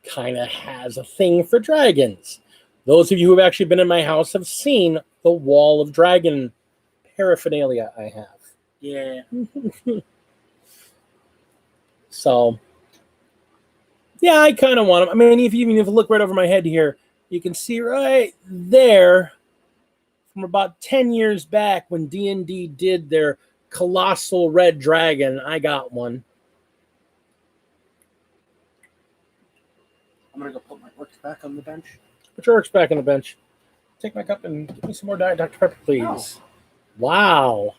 kind of has a thing for dragons. Those of you who have actually been in my house have seen the wall of dragon paraphernalia I have. Yeah. So, yeah, I kind of want them. I mean, if you look right over my head here, you can see right there from about 10 years back when D&D did their colossal red dragon, I got one. I'm going to go put my orcs back on the bench. Put your orcs back on the bench. Take my cup and give me some more Diet Dr. Pepper, please. Oh. Wow.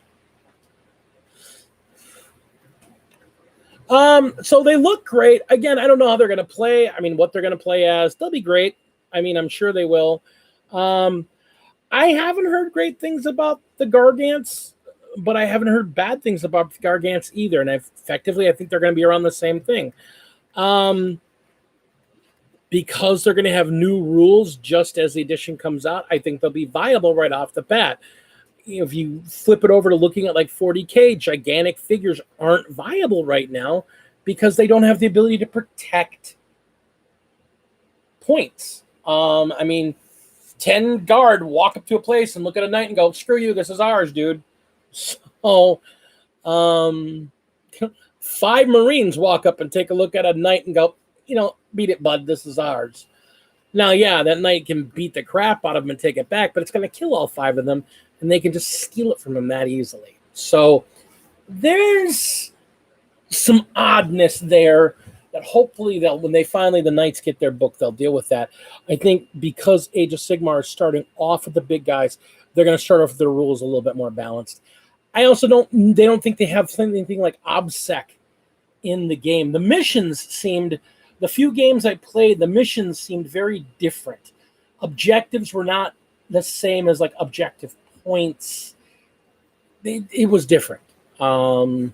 So they look great. Again, I don't know how they're going to play. I mean, what they're going to play as. They'll be great. I mean, I'm sure they will. I haven't heard great things about the Gargants, but I haven't heard bad things about the Gargants either. And I think they're going to be around the same thing. Because they're going to have new rules just as the edition comes out, I think they'll be viable right off the bat. If you flip it over to looking at like 40K, gigantic figures aren't viable right now because they don't have the ability to protect points. I mean, 10 guard walk up to a place and look at a knight and go, screw you, this is ours, dude. So, 5 Marines walk up and take a look at a knight and go, beat it, bud, this is ours. Now, yeah, that knight can beat the crap out of them and take it back, but it's going to kill all 5 of them, and they can just steal it from him that easily. So there's some oddness there, that hopefully when they finally the Knights get their book, they'll deal with that. I think because Age of Sigmar is starting off with the big guys, they're going to start off with their rules a little bit more balanced. I also don't think they have anything like OBSEC in the game. The few games I played, the missions seemed very different. Objectives were not the same as like objective points. It was different. And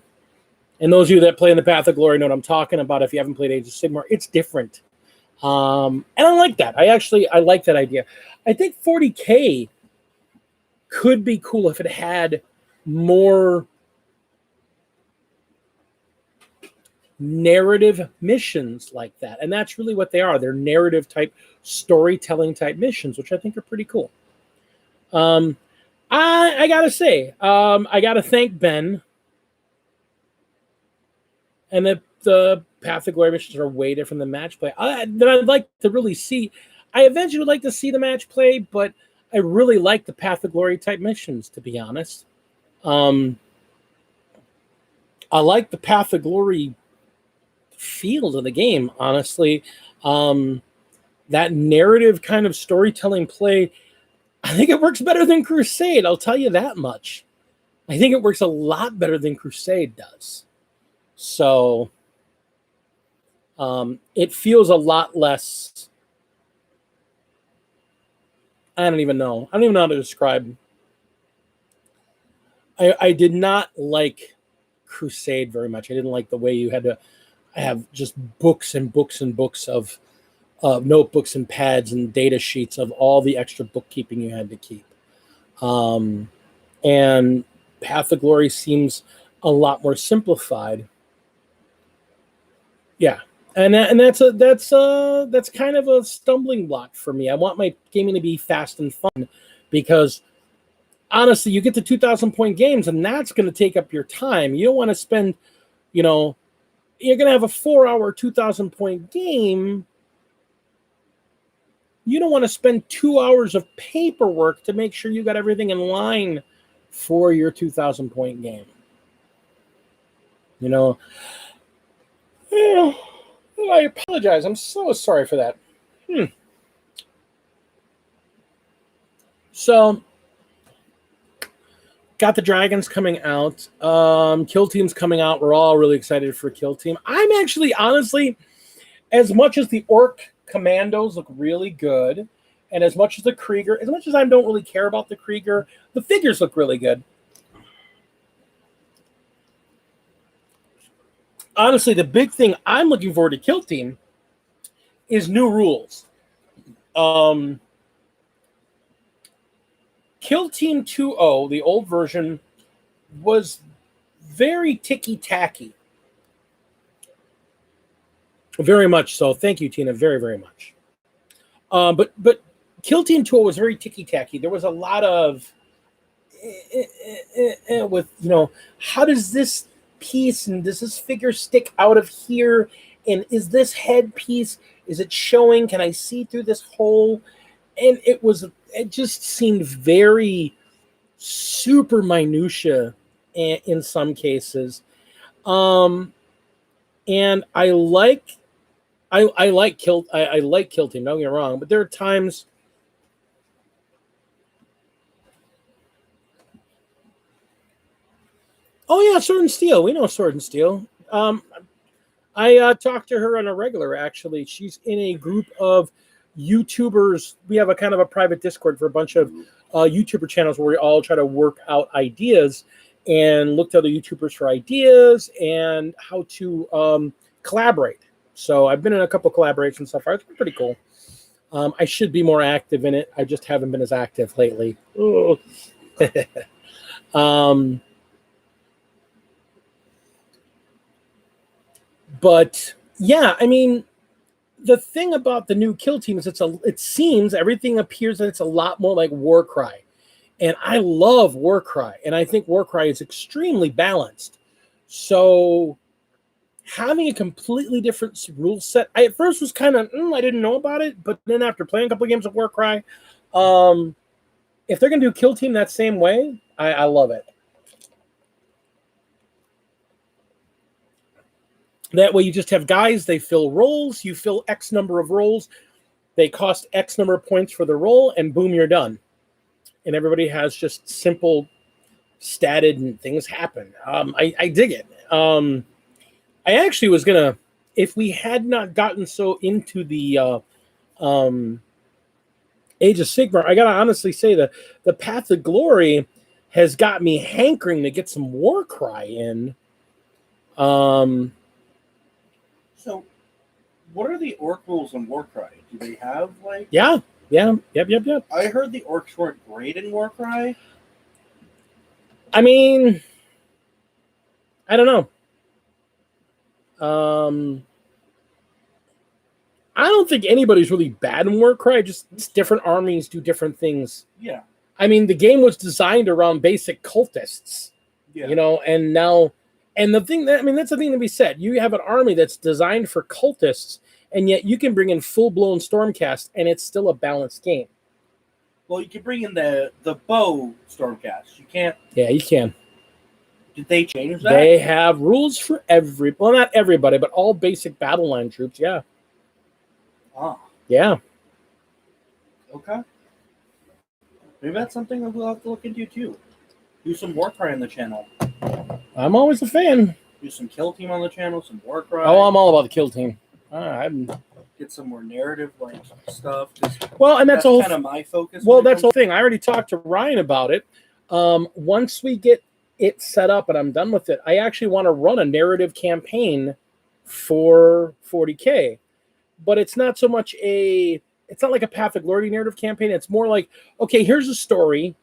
those of you that play in the Path of Glory know what I'm talking about. If you haven't played Age of Sigmar, it's different. And I like that. I like that idea. I think 40K could be cool if it had more narrative missions like that. And that's really what they are. They're narrative type, storytelling type missions, which I think are pretty cool. I gotta say, I gotta thank Ben. And the Path of Glory missions are way different than match play. That I'd like to really see. I eventually would like to see the match play, but I really like the Path of Glory type missions, to be honest. I like the Path of Glory feel of the game, honestly. That narrative kind of storytelling play, I think it works better than Crusade. I'll tell you that much. I think it works a lot better than Crusade does. So it feels a lot less. I don't even know how to describe. I did not like Crusade very much. I didn't like the way you had to have just books and books and books of notebooks and pads and data sheets of all the extra bookkeeping you had to keep. And Path of Glory seems a lot more simplified. Yeah, and that's kind of a stumbling block for me. I want my gaming to be fast and fun because honestly, you get to 2,000 point games, and that's going to take up your time. You don't want to spend, you're going to have a 4-hour 2,000 point game. You don't want to spend 2 hours of paperwork to make sure you got everything in line for your 2,000 point game. I apologize. I'm so sorry for that. So, got the Dragons coming out. Kill Team's coming out. We're all really excited for Kill Team. I'm actually, honestly, as much as the Orc Commandos look really good, and as much as the Krieger, as much as I don't really care about the Krieger, the figures look really good. Honestly, the big thing I'm looking forward to Kill Team is new rules. Kill Team 2.0, the old version, was very ticky-tacky. Very much so. Thank you, Tina, very, very much. But Kill Team 2.0 was very ticky-tacky. There was a lot of with, how does this piece and does this figure stick out of here, and is this headpiece, is it showing, can I see through this hole? And it just seemed very super minutia in some cases. And I like Kill Team, don't get me wrong, but there are times. Oh yeah, Sword and Steel. We know Sword and Steel. I talk to her on a regular, actually. She's in a group of YouTubers. We have a kind of a private Discord for a bunch of YouTuber channels where we all try to work out ideas and look to other YouTubers for ideas and how to collaborate. So I've been in a couple collaborations so far. It's been pretty cool. I should be more active in it. I just haven't been as active lately. But yeah, I mean, the thing about the new Kill Team is it seems everything appears that it's a lot more like Warcry. And I love Warcry, and I think Warcry is extremely balanced. So having a completely different rule set, I at first was kind of, I didn't know about it, but then after playing a couple of games of Warcry, if they're going to do Kill Team that same way, I love it. That way you just have guys, they fill roles, you fill X number of roles, they cost X number of points for the role, and boom, you're done. And everybody has just simple statted and things happen. I dig it. I actually was going to, if we had not gotten so into the Age of Sigmar, I got to honestly say that the Path of Glory has got me hankering to get some Warcry in. So, what are the orc rules in Warcry? Do they have, like... Yeah. Yep. I heard the orcs weren't great in Warcry. I mean, I don't know. I don't think anybody's really bad in Warcry. Just different armies do different things. Yeah. I mean, the game was designed around basic cultists. Yeah. You know, and now, and the thing that, I mean, that's the thing to be said. You have an army that's designed for cultists, and yet you can bring in full-blown Stormcast, and it's still a balanced game. Well, you can bring in the bow Stormcast. You can't... Yeah, you can. Did they change that? They have rules for well, not everybody, but all basic battle line troops, yeah. Ah. Yeah. Okay. Maybe that's something that we'll have to look into, too. Do some Warcry on the channel. I'm always a fan. Do some Kill Team on the channel, some Warcry. Oh, I'm all about the Kill Team. Get some more narrative like stuff. Well, and that's kind of my focus. Well, that's the whole thing. I already talked to Ryan about it. Once we get it set up and I'm done with it, I actually want to run a narrative campaign for 40K. But it's not so much it's not like a Path of Glory narrative campaign. It's more like, okay, here's a story,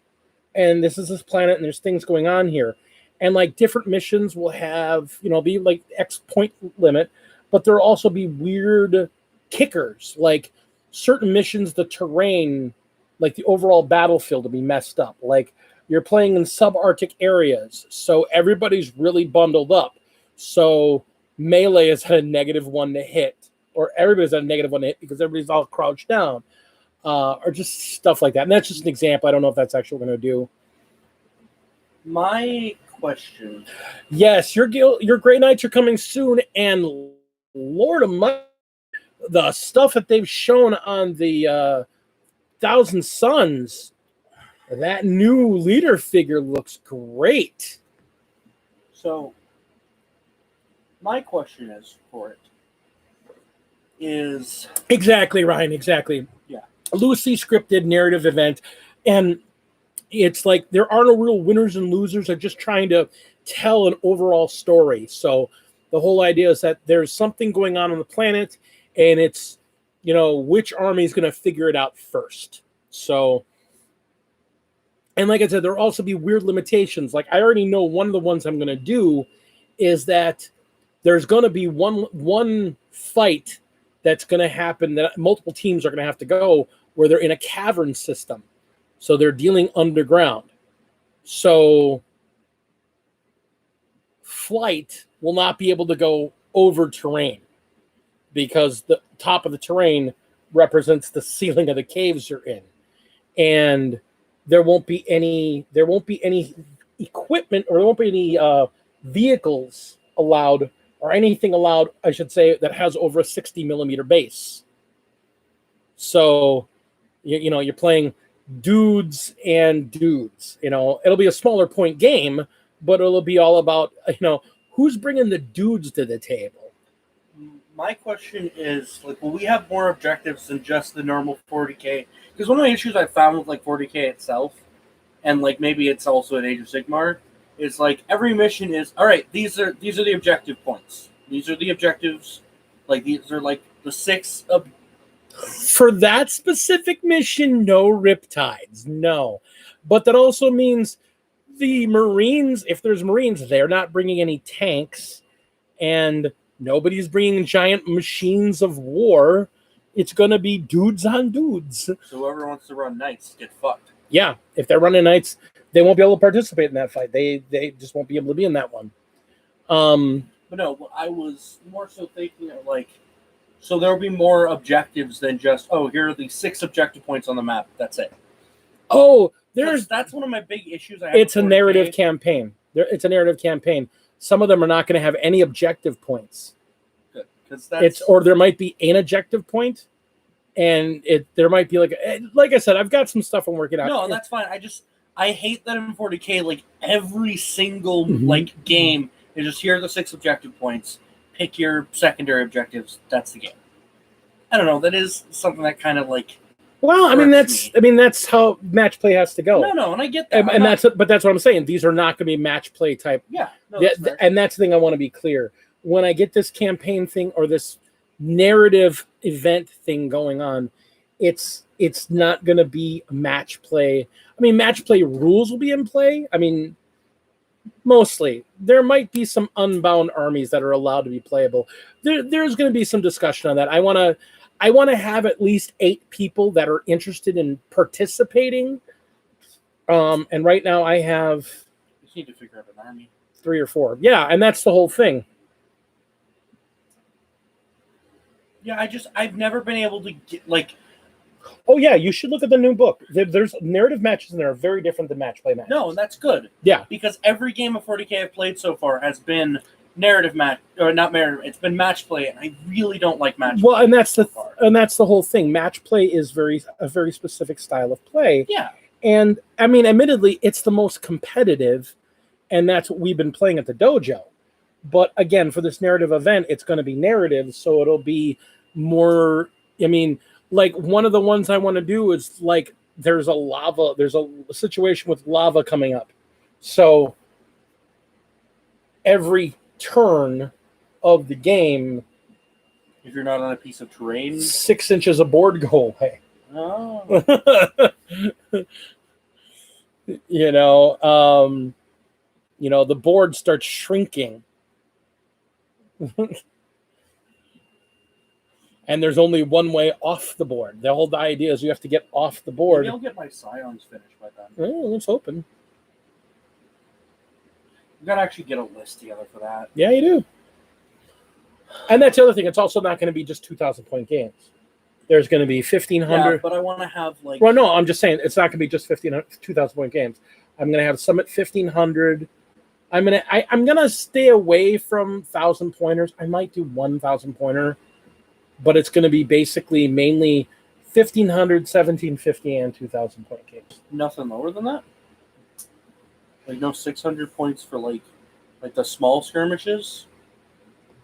and this is this planet, and there's things going on here. And like different missions will have, be like X point limit, but there'll also be weird kickers. Like certain missions, the terrain, like the overall battlefield will be messed up. Like you're playing in subarctic areas, so everybody's really bundled up. So melee is at a -1 to hit, or everybody's at a -1 to hit because everybody's all crouched down, or just stuff like that. And that's just an example. I don't know if that's actually what we're going to do. My question. Yes, your Grey Knights are coming soon, and Lord of Mud, the stuff that they've shown on the Thousand Suns, that new leader figure looks great. So, my question is for it is exactly, Ryan. Exactly. Yeah. Loosely scripted narrative event, and it's like there are no real winners and losers. They're just trying to tell an overall story. So the whole idea is that there's something going on the planet, and it's, which army is going to figure it out first. So, and like I said, there'll also be weird limitations. Like I already know one of the ones I'm going to do is that there's going to be one fight that's going to happen that multiple teams are going to have to go where they're in a cavern system. So they're dealing underground. So flight will not be able to go over terrain because the top of the terrain represents the ceiling of the caves you're in. And there won't be any equipment, or there won't be any vehicles allowed, or anything allowed, I should say, that has over a 60 millimeter base. So, you're playing dudes and dudes. It'll be a smaller point game, but it'll be all about, who's bringing the dudes to the table. My question is, will we have more objectives than just the normal 40K? Because one of the issues I found with 40K itself, and maybe it's also at Age of Sigmar, is every mission is, all right, these are the objective points. These are the objectives. These are the 6 of. For that specific mission, no riptides, no. But that also means the Marines, if there's Marines, they're not bringing any tanks, and nobody's bringing giant machines of war. It's going to be dudes on dudes. So whoever wants to run Knights, get fucked. Yeah, if they're running Knights, they won't be able to participate in that fight. They just won't be able to be in that one. But no, I was more so thinking of so there will be more objectives than just, here are the 6 objective points on the map. That's it. Oh, that's one of my big issues I have. It's a narrative campaign. It's a narrative campaign. Some of them are not going to have any objective points. because that's or there might be an objective point, and there might be like I said, I've got some stuff I'm working out. no, that's fine. I hate that in 40K, like every single Mhm. like game is just here are the 6 objective points. Pick your secondary objectives. That's the game. I don't know. That is something that kind of like. Well, that's how match play has to go. No, and I get that. But that's what I'm saying. These are not going to be match play type. Yeah, no, and that's the thing I want to be clear. When I get this campaign thing or this narrative event thing going on, it's not going to be match play. I mean, match play rules will be in play. I mean, mostly. There might be some unbound armies that are allowed to be playable. There's going to be some discussion on that. I want to have at least 8 people that are interested in participating. And right now I have. You need to figure out an army. 3 or 4. Yeah, and that's the whole thing. Yeah, I've never been able to get like. Oh yeah, you should look at the new book. There's narrative matches in there are very different than match play matches. No, and that's good. Yeah, because every game of 40K I've played so far has been narrative match or not narrative. It's been match play, and I really don't like match. Well, play and that's the whole thing. Match play is a very specific style of play. Yeah, and I mean, admittedly, it's the most competitive, and that's what we've been playing at the dojo. But again, for this narrative event, it's going to be narrative, so it'll be more. I mean. Like one of the ones I want to do is like there's a situation with lava coming up. So every turn of the game, if you're not on a piece of terrain, 6 inches of board go away. Oh. The board starts shrinking. And there's only one way off the board. The whole idea is you have to get off the board. Maybe I'll get my scions finished by then. Well, let's open. You gotta actually get a list together for that. Yeah, you do. And that's the other thing. It's also not going to be just 2,000-point games. There's going to be 1,500. Yeah, but I want to have like. Well, no, I'm just saying it's not going to be just 2,000-point games. I'm going to have some at 1,500. I'm gonna stay away from 1,000-pointers. I might do 1,000-pointer. But it's going to be basically mainly 1,500, 1,750, and 2,000-point games. Nothing lower than that? Like no 600 points for like the small skirmishes?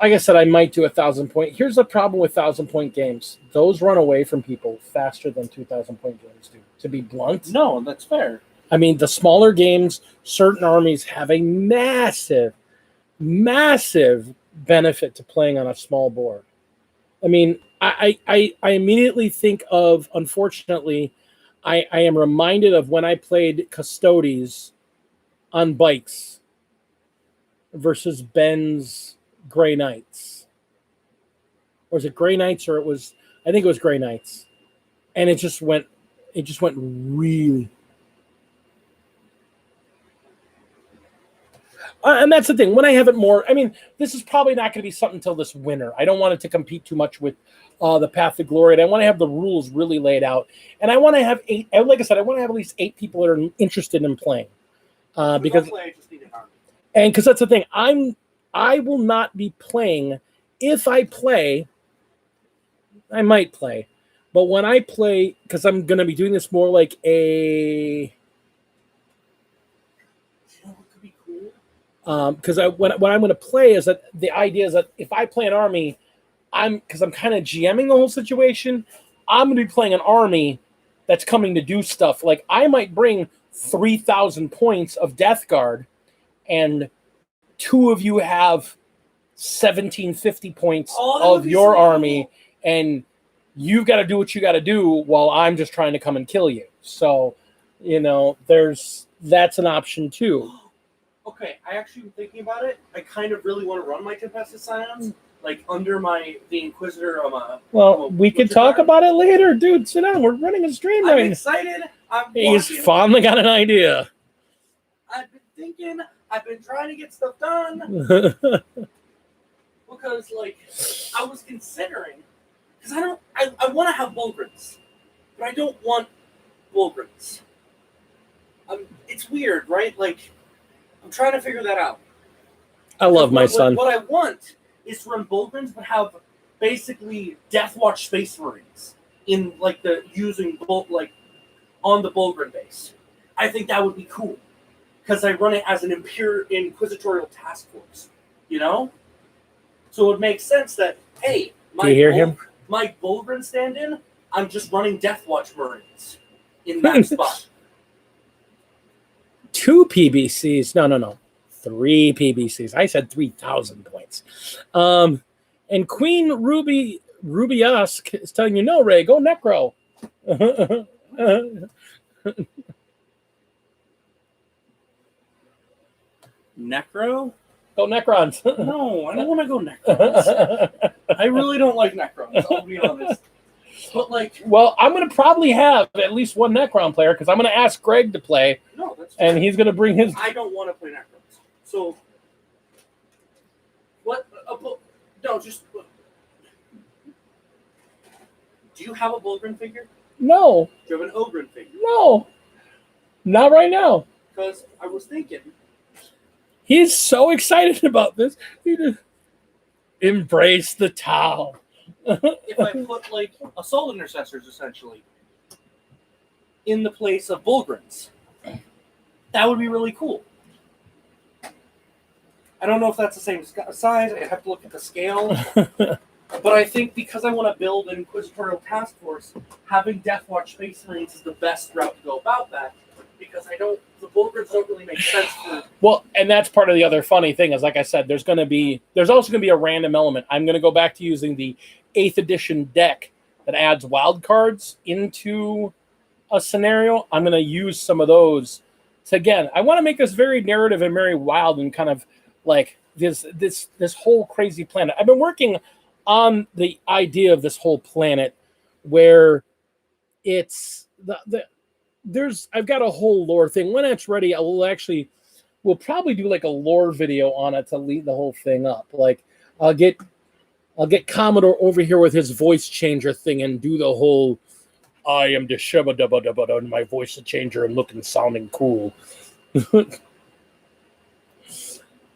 Like I said, I might do 1,000-point. Here's the problem with 1,000-point games. Those run away from people faster than 2,000-point games do, to be blunt. No, that's fair. I mean, the smaller games, certain armies have a massive, massive benefit to playing on a small board. I mean, I immediately think of, unfortunately, I am reminded of when I played Custodes on bikes versus Ben's Grey Knights. Or was it Grey Knights I think it was Grey Knights. And it just went really. And that's the thing. When I have it more, I mean, this is probably not going to be something until this winter. I don't want it to compete too much with the Path of Glory. And I want to have the rules really laid out. And I want to have 8, like I said, I want to have at least 8 people that are interested in playing. Because that's the thing. I will not be playing. If I play, I might play. But when I play, because I'm going to be doing this more like a... Because what I'm going to play is that the idea is that if I play an army, because I'm kind of GMing the whole situation, I'm going to be playing an army that's coming to do stuff. Like I might bring 3,000 points of Death Guard, and 2 of you have 1,750 points of your army, and you've got to do what you got to do while I'm just trying to come and kill you. So, that's an option too. Okay, I actually am thinking about it. I kind of really want to run my Tempested Scions, like under the Inquisitor. We could talk about it later, dude. Sit down. We're running a stream right now. I'm excited. He's finally got an idea. I've been thinking. I've been trying to get stuff done because, I was considering because I want to have Bulgrins, but I don't want Bulgrins. It's weird, right? I'm trying to figure that out. I love my son. What I want is to run Bulgrins, but have basically Deathwatch Space Marines in like the using like on the Bulgrin base. I think that would be cool because I run it as an inquisitorial task force, you know. So it would make sense that hey, Do you hear him? My Bulgrin stand-in, I'm just running Deathwatch Marines in that spot. 2 PBCs. No. 3 PBCs. I said 3,000 points. And Queen Ruby-esque is telling you, no, Ray, go Necro. Necro? Go Necrons. No, I don't want to go Necrons. I really don't like Necrons, I'll be honest. But like, well, I'm going to probably have at least one Necron player because I'm going to ask Greg to play. No, that's and he's going to bring his. I don't want to play Necrons. So, what? No, just. Do you have a Bulgrin figure? No. Do you have an Ogrin figure? No. Not right now. Because I was thinking. He's so excited about this. He just embrace the Tau. If I put like Assault Intercessors essentially in the place of Bulgrins, that would be really cool. I don't know if that's the same size. I'd have to look at the scale. But I think because I want to build an Inquisitorial Task Force, having Deathwatch Space Marines is the best route to go about that. Because the Bulgrins don't really make sense for. Well, and that's part of the other funny thing is, like I said, there's also going to be a random element. I'm going to go back to using the 8th edition deck that adds wild cards into a scenario. I'm going to use some of those to, again, I want to make this very narrative and very wild and kind of like this whole crazy planet. I've been working on the idea of this whole planet where it's I've got a whole lore thing. When it's ready, we'll probably do like a lore video on it to lead the whole thing up. Like I'll get Commodore over here with his voice changer thing and do the whole I am the shabba dabba dabba and my voice changer and looking sounding cool.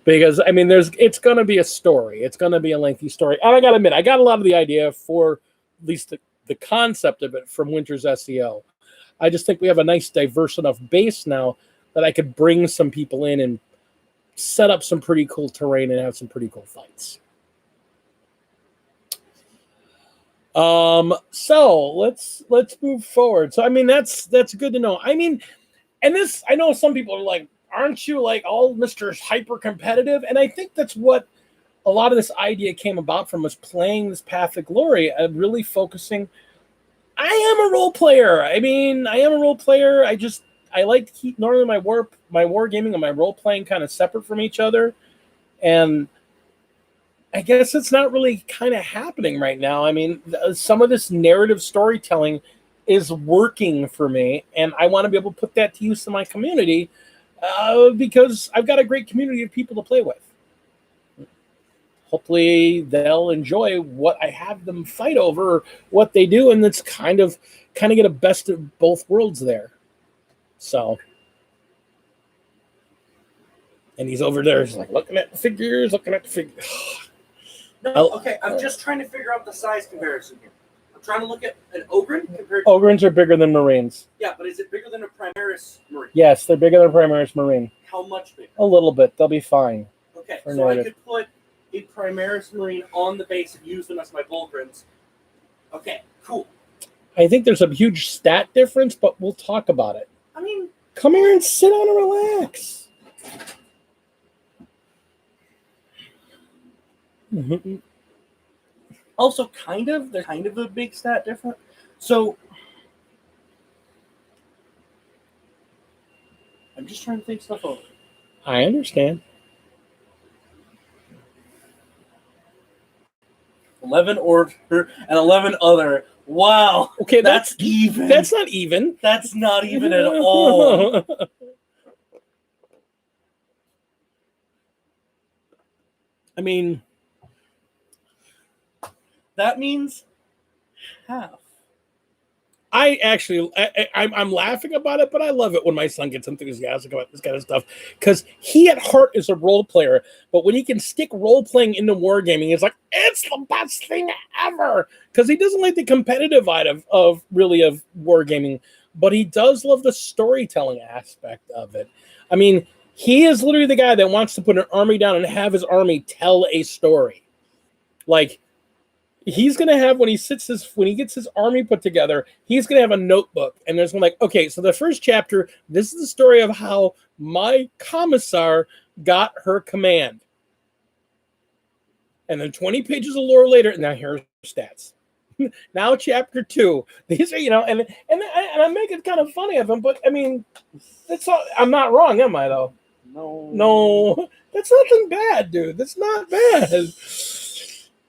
Because I mean it's gonna be a story. It's gonna be a lengthy story. And I gotta admit, I got a lot of the idea for at least the concept of it from Winter's SEO. I just think we have a nice, diverse enough base now that I could bring some people in and set up some pretty cool terrain and have some pretty cool fights. So let's move forward. So I mean that's good to know. I mean, and this I know some people are like, aren't you like all Mr. Hyper competitive? And I think that's what a lot of this idea came about from, was playing this Path of Glory and really focusing. I am a role player. I mean, I am a role player. I like to keep normally my war gaming and my role playing kind of separate from each other. And I guess it's not really kind of happening right now. I mean, some of this narrative storytelling is working for me, and I want to be able to put that to use in my community because I've got a great community of people to play with. Hopefully they'll enjoy what I have them fight over, what they do, and it's kind of get a best of both worlds there. So, and he's over there, he's like looking at the figures. No, okay, I'm just trying to figure out the size comparison here. I'm trying to look at an Ogrin compared to... Ogrins are bigger than Marines. Yeah, but is it bigger than a Primaris Marine? Yes, they're bigger than Primaris Marine. How much bigger? A little bit. They'll be fine. Okay, so I could put a Primaris Marine on the base and use them as my Bulgrins. Okay, cool. I think there's a huge stat difference, but we'll talk about it. I mean... Come here and sit down and relax. Mm-hmm. Also, there's kind of a big stat difference. So, I'm just trying to think stuff over. I understand. 11 order and 11 other. Wow. Okay, that's even. That's not even. That's not even at all. I mean, that means half. I'm laughing about it, but I love it when my son gets enthusiastic about this kind of stuff because he at heart is a role player. But when he can stick role playing into wargaming, it's like it's the best thing ever because he doesn't like the competitive side of wargaming, but he does love the storytelling aspect of it. I mean, he is literally the guy that wants to put an army down and have his army tell a story. Like, he's gonna have when he gets his army put together, he's gonna have a notebook, and there's one like, okay, so the first chapter, this is the story of how my commissar got her command, and then 20 pages of lore later, now here's stats. Now chapter 2, these are and I make it kind of funny of him, but I mean, that's all. I'm not wrong, am I though? No, that's nothing bad, dude. That's not bad.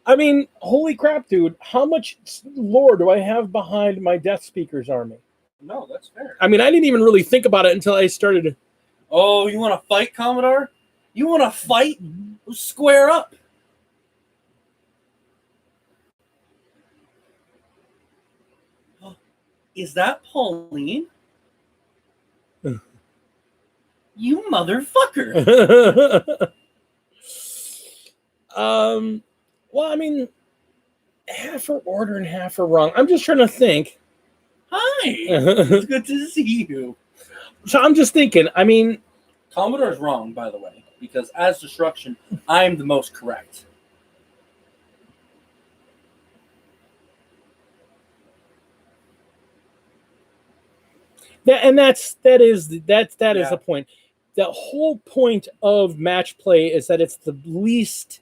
I mean, holy crap, dude. How much lore do I have behind my Death Speaker's army? No, that's fair. I mean, I didn't even really think about it until I started. Oh, you want to fight, Commodore? You want to fight? Square up. Is that Pauline? You motherfucker. Well, I mean, half are order and half are wrong. I'm just trying to think. Hi. It's good to see you. So I'm just thinking, I mean... Commodore's wrong, by the way, because as Destruction, I'm the most correct. That is the point. The whole point of match play is that it's the least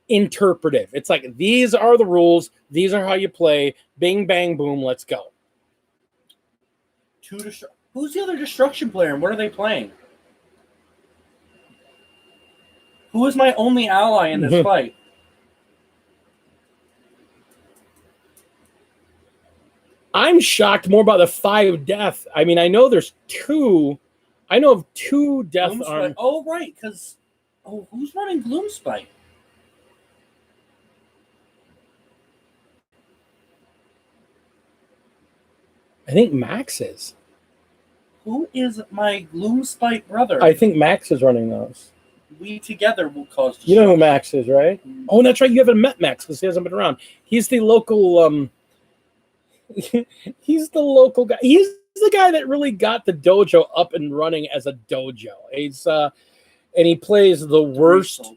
interpretive. It's like, these are the rules, these are how you play, bing bang boom, let's go. Who's the other Destruction player and what are they playing? Who is my only ally in this fight? I'm shocked more about the 5 death. I mean, I know there's 2. I know of 2 death arms. Oh, right, because... Oh, who's running Gloomspite? I think Max is. Who is my Gloomspite brother? I think Max is running those. We together will cause destruction. You know who Max is, right? Mm-hmm. Oh, that's right. You haven't met Max because he hasn't been around. He's the local... he's the local guy. He's the guy that really got the dojo up and running as a dojo. He's and he plays the worst.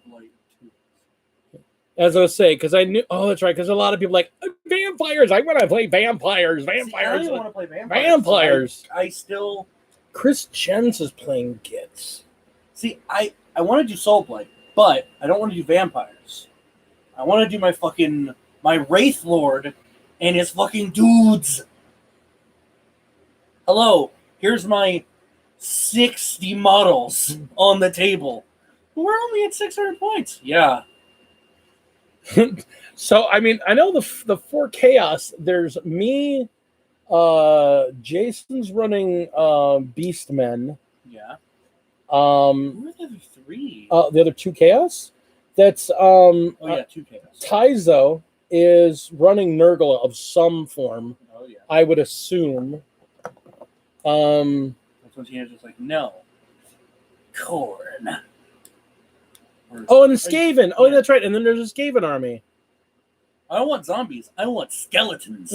As I was saying, because I knew. Oh, that's right. Because a lot of people like vampires. I want to play vampires. Vampires. See, I want to play vampires. I still. Chris Jens is playing Gits. See, I want to do Soulblight, but I don't want to do vampires. I want to do my Wraith Lord and his fucking dudes. Hello, here's my 60 models on the table. We're only at 600 points. Yeah. So, I mean, I know the 4 Chaos, there's me, Jason's running Beastmen. Yeah. Who are the other 3? The other 2 Chaos? That's 2 Chaos. Taizo is running Nurgle of some form. Oh yeah. I would assume. That's when she's just like, no. Corn. And Skaven. Oh, that's right. And then there's a Skaven army. I don't want zombies. I want skeletons.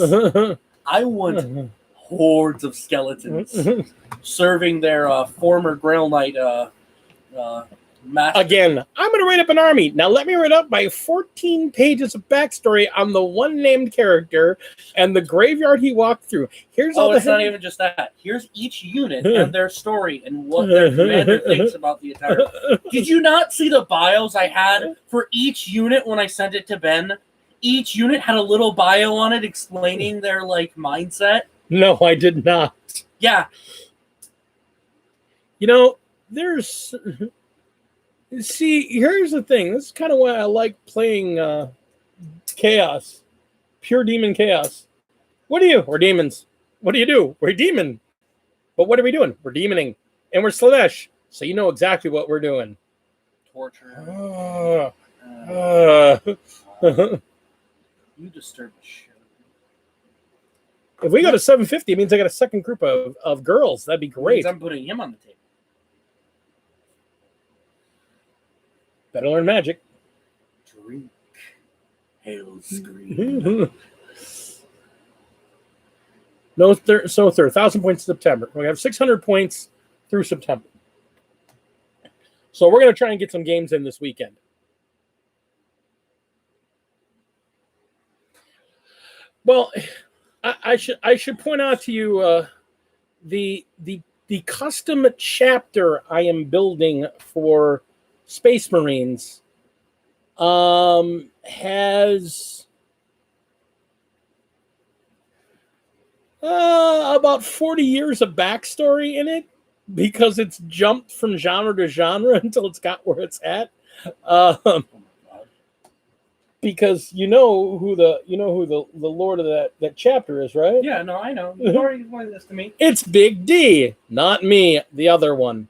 I want hordes of skeletons serving their former Grail Knight master. Again, I'm going to write up an army. Now let me write up my 14 pages of backstory on the one named character and the graveyard he walked through. It's not even just that. Here's each unit and their story and what their commander thinks about the entire... Did you not see the bios I had for each unit when I sent it to Ben? Each unit had a little bio on it explaining their, mindset. No, I did not. Yeah. There's... See, here's the thing. This is kind of why I like playing Chaos. Pure Demon Chaos. What are you? We're demons. What do you do? We're demon. But what are we doing? We're demoning. And we're Slanesh. So you know exactly what we're doing. Torture. You disturb the shit. If we go to 750, it means I got a second group of girls. That'd be great. I'm putting him on the table. Better learn magic. Drink. Hail scream. No, third, 1,000 points in September. We have 600 points through September. So we're going to try and get some games in this weekend. Well, I should point out to you the custom chapter I am building for Space Marines has about 40 years of backstory in it because it's jumped from genre to genre until it's got where it's at. Because you know who the lord of that chapter is, right? Yeah, no, I know. You already explained this to me. It's Big D, not me, the other one.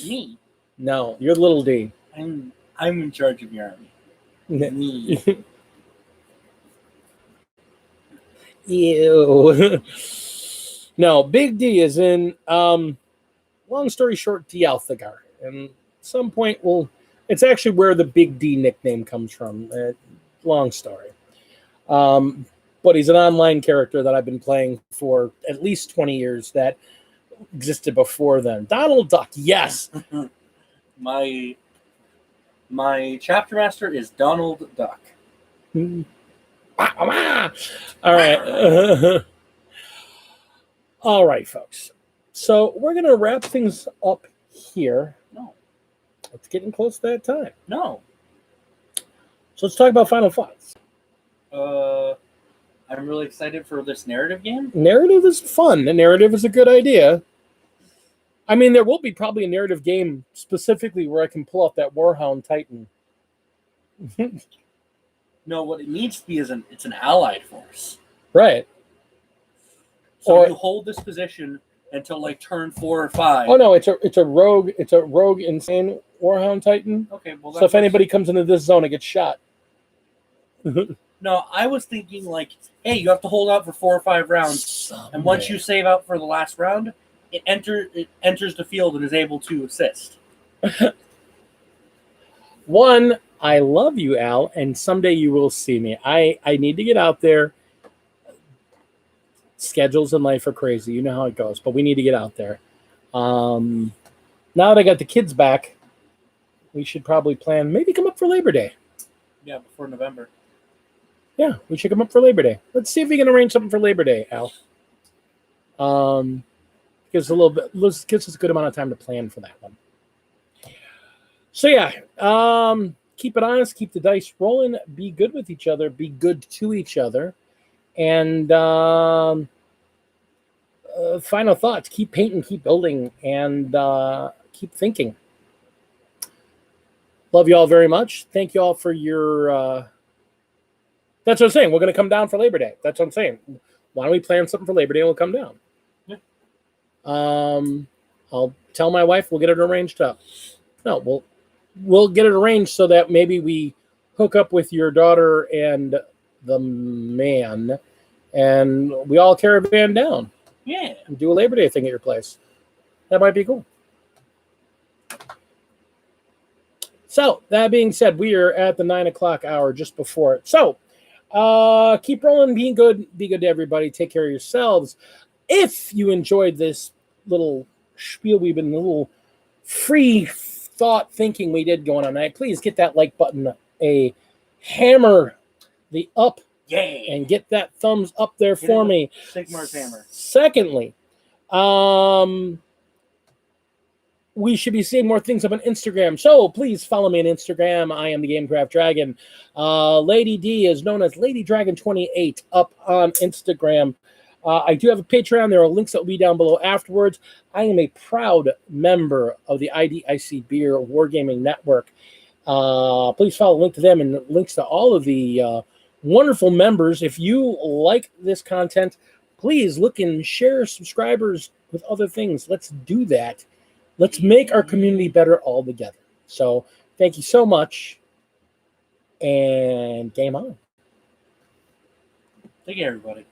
Me? No, you're Little D. I'm in charge of your army. Me. Ew. No, Big D is in, long story short, D Althegar. And at some point, it's actually where the Big D nickname comes from. Long story. But he's an online character that I've been playing for at least 20 years that existed before then. Donald Duck, yes. My chapter master is Donald Duck. All right. All right, folks. So we're going to wrap things up here. No. It's getting close to that time. No. So let's talk about final thoughts. I'm really excited for this narrative game. Narrative is fun. The narrative is a good idea. I mean, there will be probably a narrative game specifically where I can pull off that Warhound Titan. No, what it needs to be is it's an allied force. Right. So you hold this position until like turn 4 or 5. Oh no, it's a rogue insane Warhound Titan. Okay, well so if anybody comes into this zone, it gets shot. No, I was thinking like, hey, you have to hold out for 4 or 5 rounds, and once you save out for the last round, it enters the field and is able to assist. One, I love you, Al, and someday you will see me. I need to get out there. Schedules in life are crazy. You know how it goes, but we need to get out there. Now that I got the kids back, we should probably plan, maybe come up for Labor Day. Yeah, before November. Yeah, we should come up for Labor Day. Let's see if we can arrange something for Labor Day, Al. Gives us a good amount of time to plan for that one. So yeah, keep it honest, keep the dice rolling, be good with each other, be good to each other, and final thoughts: keep painting, keep building, and keep thinking. Love you all very much. Thank you all for your. That's what I'm saying. We're going to come down for Labor Day. That's what I'm saying. Why don't we plan something for Labor Day and we'll come down? Yeah. I'll tell my wife. We'll get it arranged up. No, we'll get it arranged so that maybe we hook up with your daughter and the man, and we all caravan down. Yeah. And do a Labor Day thing at your place. That might be cool. So, that being said, we are at the 9 o'clock hour, just before it. So, keep rolling, be good to everybody. Take care of yourselves. If you enjoyed this little spiel, a little free thought thinking we did going on tonight, please get that like button, hammer the up, and get that thumbs up there for me. Sigmar's hammer. Secondly, we should be seeing more things up on Instagram. So please follow me on Instagram. I am the Gamecraft Dragon. Lady D is known as Lady Dragon 28 up on Instagram. I do have a Patreon. There are links that will be down below afterwards. I am a proud member of the IDIC Beer Wargaming Network. Please follow the link to them and links to all of the wonderful members. If you like this content, please look and share subscribers with other things. Let's do that. Let's make our community better all together. So thank you so much, and game on. Take care, everybody.